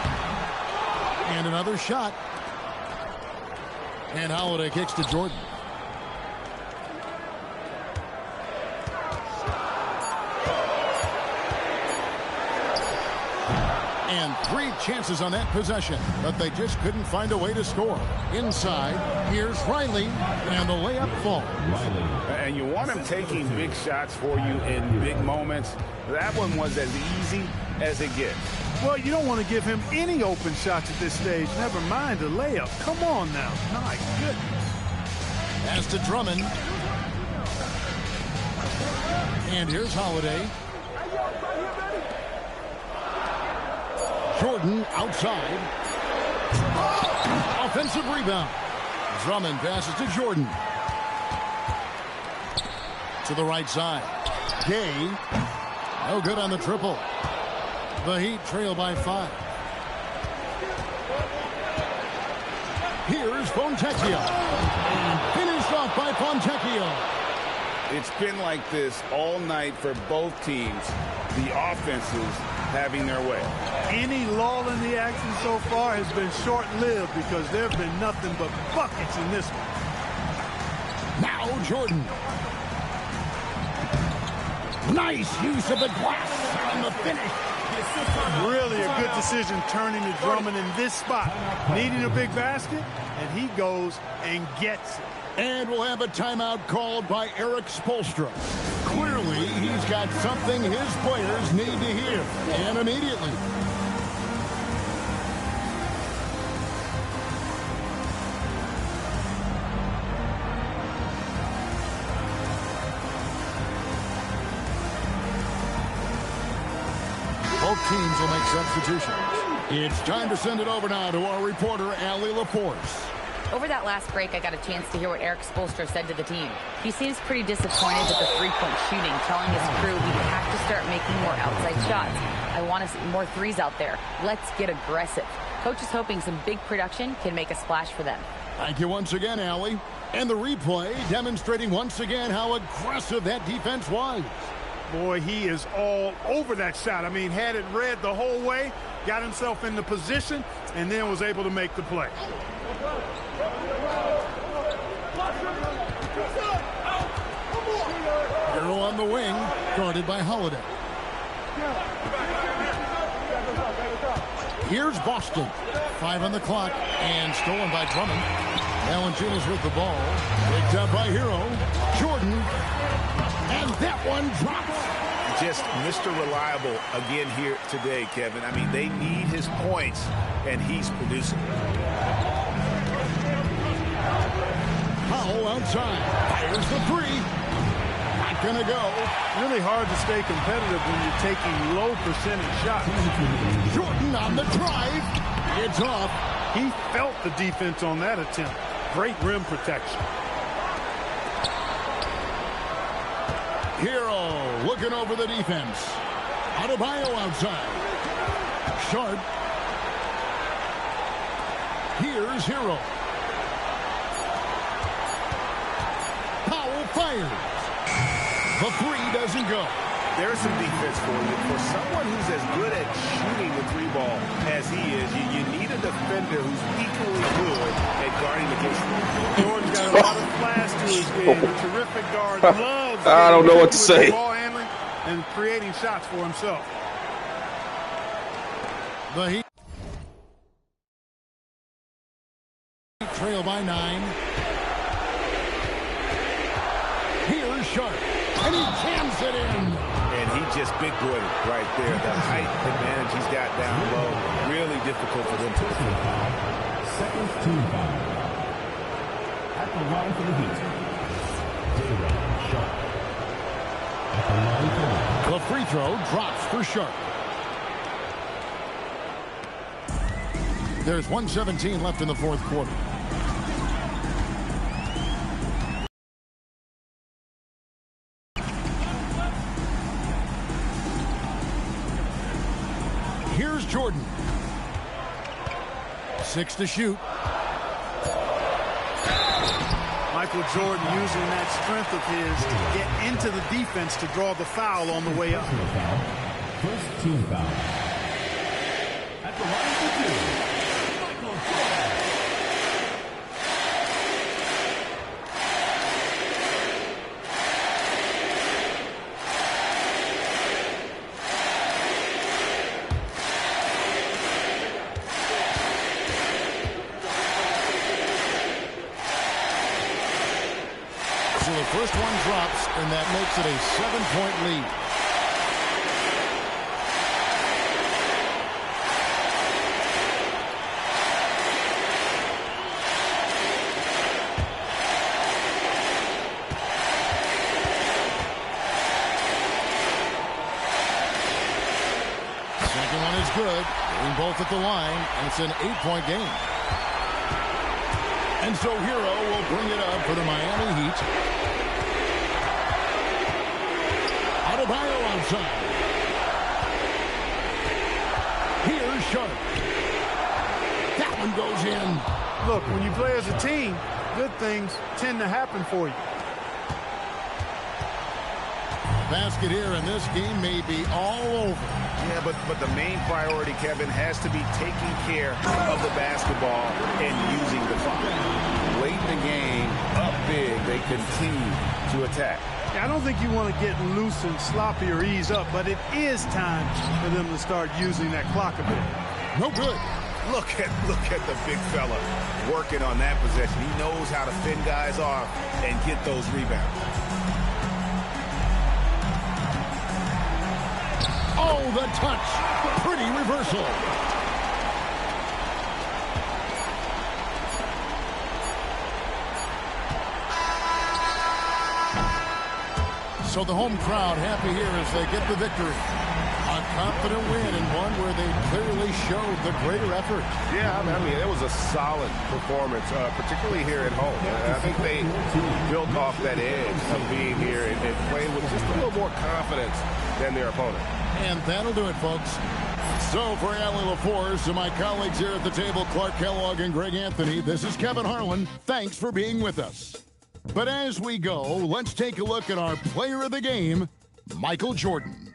And another shot. And Holiday kicks to Jordan. And 3 chances on that possession, but they just couldn't find a way to score. Inside, here's Riley, and the layup falls. And you want him taking big shots for you in big moments. That one was as easy as it gets. Well, you don't want to give him any open shots at this stage. Never mind a layup. Come on now. My goodness. Pass to Drummond. And here's Holiday. Jordan outside. Offensive rebound. Drummond passes to Jordan. To the right side. Gay. No good on the triple. The Heat trail by 5. Here's Fontecchio. And finished off by Fontecchio. It's been like this all night for both teams. The offenses having their way. Any lull in the action so far has been short-lived because there have been nothing but buckets in this one. Now Jordan. Nice use of the glass on the finish. Really a good decision turning to Drummond in this spot. Needing a big basket, and he goes and gets it. And we'll have a timeout called by Eric Spoelstra. Clearly, he's got something his players need to hear, and immediately. Both teams will make substitutions. It's time to send it over now to our reporter, Allie LaForce. Over that last break, I got a chance to hear what Eric Spoelstra said to the team. He seems pretty disappointed with the three-point shooting, telling his crew we have to start making more outside shots. I want to see more threes out there. Let's get aggressive. Coach is hoping some big production can make a splash for them. Thank you once again, Allie. And the replay demonstrating once again how aggressive that defense was. Boy, he is all over that shot. I mean, had it read the whole way, got himself in the position, and then was able to make the play. Hero on the wing, guarded by Holiday. Here's Boston. 5 on the clock, and stolen by Drummond. Valanciunas with the ball. Picked up by Hero. Jordan. And that one drops. Just Mr. Reliable again here today, Kevin. I mean, they need his points, and he's producing. Powell outside. Fires the 3. Not going to go. Really hard to stay competitive when you're taking low percentage shots. Jordan on the drive. It's off. He felt the defense on that attempt. Great rim protection. Hero looking over the defense. Adebayo outside. Sharp. Here's Hero. Powell fires. The three doesn't go. There's some defense for you. For someone who's as good at shooting the three ball as he is, you need a defender who's equally good at guarding the case. Jordan's got a lot of flash to his game. A terrific guard. Loves I don't know what to say. Ball handling and creating shots for himself. The Heat trail by 9. Here's Sharp, and he jams it in. And he just big-boyed right there. The height advantage he's got down low, really difficult for them to defend. Second team foul. At the line for the Heat, Jaden Sharp. At the line for the free throw drops for Sharp. There's 1:17 left in the fourth quarter. Here's Jordan. 6 to shoot. Michael Jordan using that strength of his to get into the defense to draw the foul on the way up. First team foul. At the line for 2, Michael Jordan. So the first one drops, and that makes it a 7-point lead. Second one is good. Getting both at the line, and it's an 8-point game. And so Hero will bring it up for the Miami Heat. Adebayo outside. Here's Sharp. That one goes in. Look, when you play as a team, good things tend to happen for you. Basket here, and this game may be all over. Yeah, but the main priority, Kevin, has to be taking care of the basketball and using the clock. Late in the game, up big, they continue to attack. I don't think you want to get loose and sloppy or ease up, but it is time for them to start using that clock a bit. No good. Look at the big fella working on that possession. He knows how to fend guys off and get those rebounds. Oh, the touch. Pretty reversal. So the home crowd happy here as they get the victory. A confident win and one where they clearly showed the greater effort. Yeah, I mean, it was a solid performance, particularly here at home. I think they built off that edge of being here and playing with just a little more confidence than their opponent. And that'll do it, folks. So for Allie LaForce and my colleagues here at the table, Clark Kellogg and Greg Anfernee, this is Kevin Harlan. Thanks for being with us. But as we go, let's take a look at our player of the game, Michael Jordan.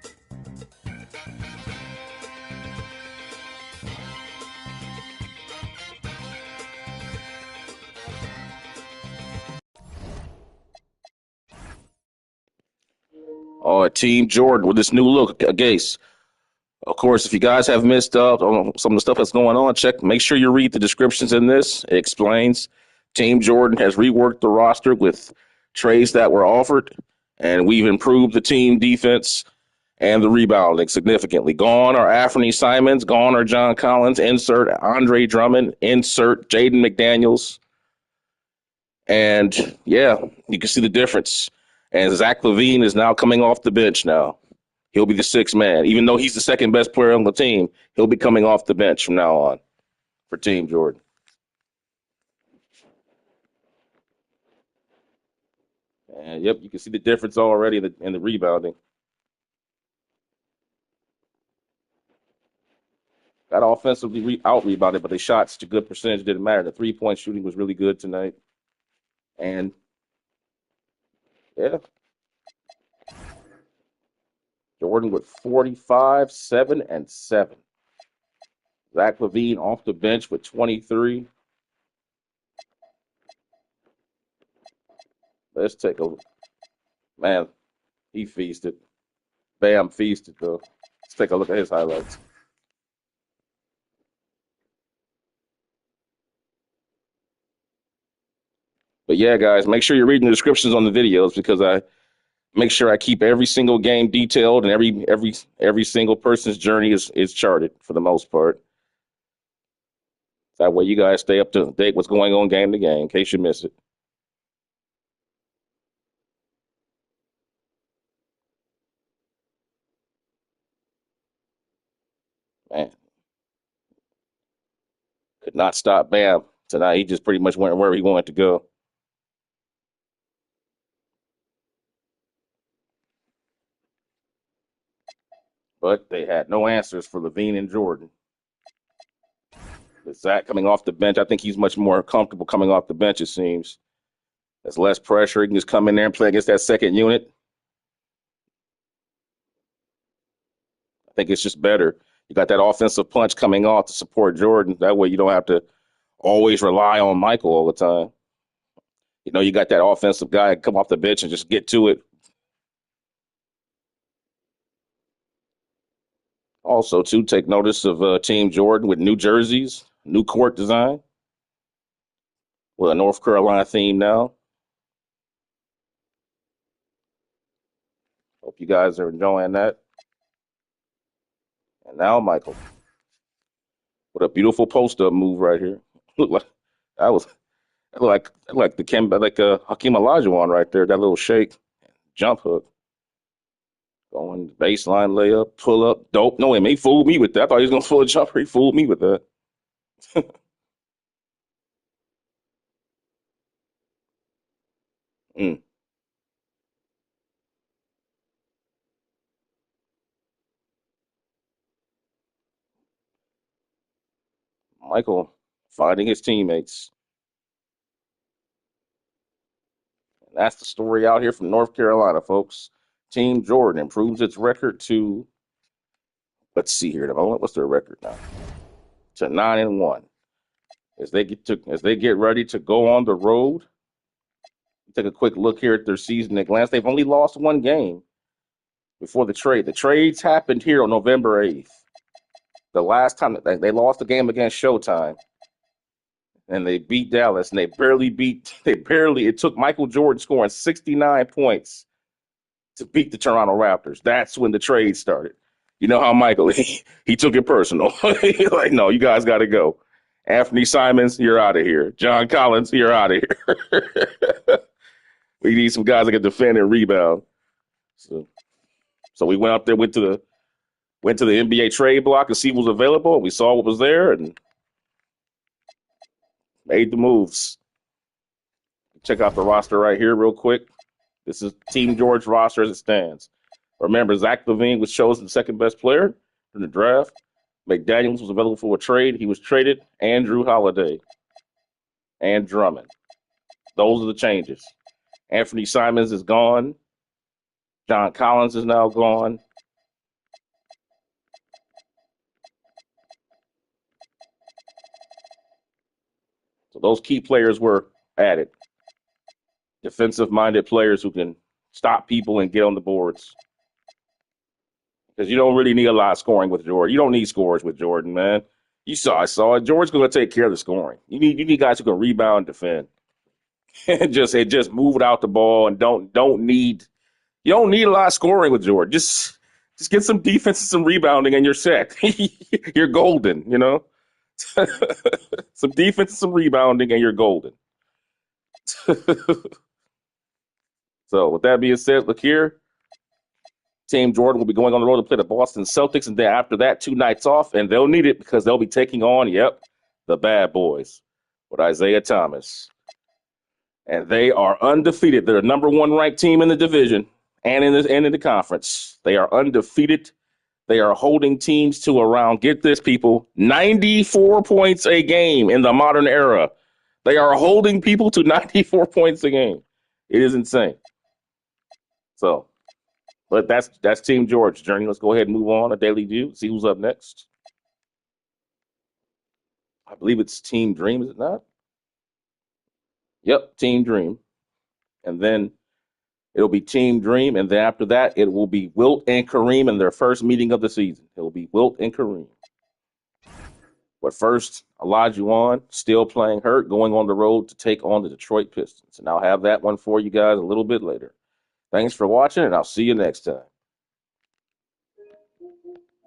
Oh, Team Jordan with this new look, Gase. Of course, if you guys have missed out on some of the stuff that's going on, make sure you read the descriptions in this. It explains Team Jordan has reworked the roster with trades that were offered, and we've improved the team defense and the rebounding significantly. Gone are Anfernee Simons, gone are John Collins, insert Andre Drummond, insert Jaden McDaniels. And, yeah, you can see the difference. And Zach LaVine is now coming off the bench now. He'll be the sixth man. Even though he's the second best player on the team, he'll be coming off the bench from now on for Team Jordan. And, yep, you can see the difference already in the rebounding. Got offensively out-rebounded, but they shot such a good percentage. Didn't matter. The three-point shooting was really good tonight. And, yeah. Jordan with 45, 7, and 7. Zach LaVine off the bench with 23. Let's take a look. Man, he feasted. Bam feasted, though. Let's take a look at his highlights. But yeah, guys, make sure you're reading the descriptions on the videos because I make sure I keep every single game detailed and every single person's journey is charted for the most part. That way you guys stay up to date what's going on game to game in case you miss it. Man, could not stop Bam tonight. He just pretty much went where he wanted to go. But they had no answers for LaVine and Jordan. With Zach coming off the bench, I think he's much more comfortable coming off the bench, it seems. There's less pressure. He can just come in there and play against that second unit. I think it's just better. You got that offensive punch coming off to support Jordan. That way you don't have to always rely on Michael all the time. You know, you got that offensive guy come off the bench and just get to it. Also, too, take notice of Team Jordan with new jerseys, new court design, with a North Carolina theme now. Hope you guys are enjoying that. And now Michael. What a beautiful post-up move right here. Look like that was like the Hakeem Olajuwon right there. That little shake, jump hook, going baseline layup, pull up, dope. No, he fooled me with that. I thought he was gonna pull a jumper. He fooled me with that. Michael finding his teammates. And that's the story out here from North Carolina, folks. Team Jordan improves its record to, let's see here in a moment. What's their record now? To 9-1. As they get ready to go on the road. Take a quick look here at their season at glance. They've only lost one game before the trade. The trades happened here on November 8th. The last time they lost the game against Showtime. And they beat Dallas, and it took Michael Jordan scoring 69 points to beat the Toronto Raptors. That's when the trade started. You know how Michael, he took it personal. Like, no, you guys got to go. Anfernee Simons, you're out of here. John Collins, you're out of here. We need some guys that can defend and rebound. So we went up there, went to the NBA trade block to see what was available. We saw what was there and made the moves. Check out the roster right here real quick. This is Team George roster as it stands. Remember, Zach LaVine was chosen second best player in the draft. McDaniels was available for a trade. He was traded. And Drue Holiday. And Drummond. Those are the changes. Anfernee Simons is gone. John Collins is now gone. So those key players were added. Defensive-minded players who can stop people and get on the boards. Because you don't really need a lot of scoring with Jordan. You don't need scores with Jordan, man. I saw it. Jordan's going to take care of the scoring. You need guys who can rebound and defend. And just move it out the ball and you don't need a lot of scoring with Jordan. Just get some defense and some rebounding and you're set. You're golden, you know? Some defense and some rebounding and you're golden. So with that being said, look here. Team Jordan will be going on the road to play the Boston Celtics, and then after that, 2 nights off, and they'll need it because they'll be taking on, the bad boys with Isaiah Thomas. And they are undefeated. They're the number 1 ranked team in the division and in the conference. They are undefeated. They are holding teams to around, get this, people, 94 points a game in the modern era. They are holding people to 94 points a game. It is insane. So, but that's Team George. Journey, let's go ahead and move on. A Daily View. See who's up next. I believe it's Team Dream, is it not? Yep, Team Dream. And then it'll be Team Dream. And then after that, it will be Wilt and Kareem in their first meeting of the season. It will be Wilt and Kareem. But first, Olajuwon, still playing hurt, going on the road to take on the Detroit Pistons. And I'll have that one for you guys a little bit later. Thanks for watching, and I'll see you next time.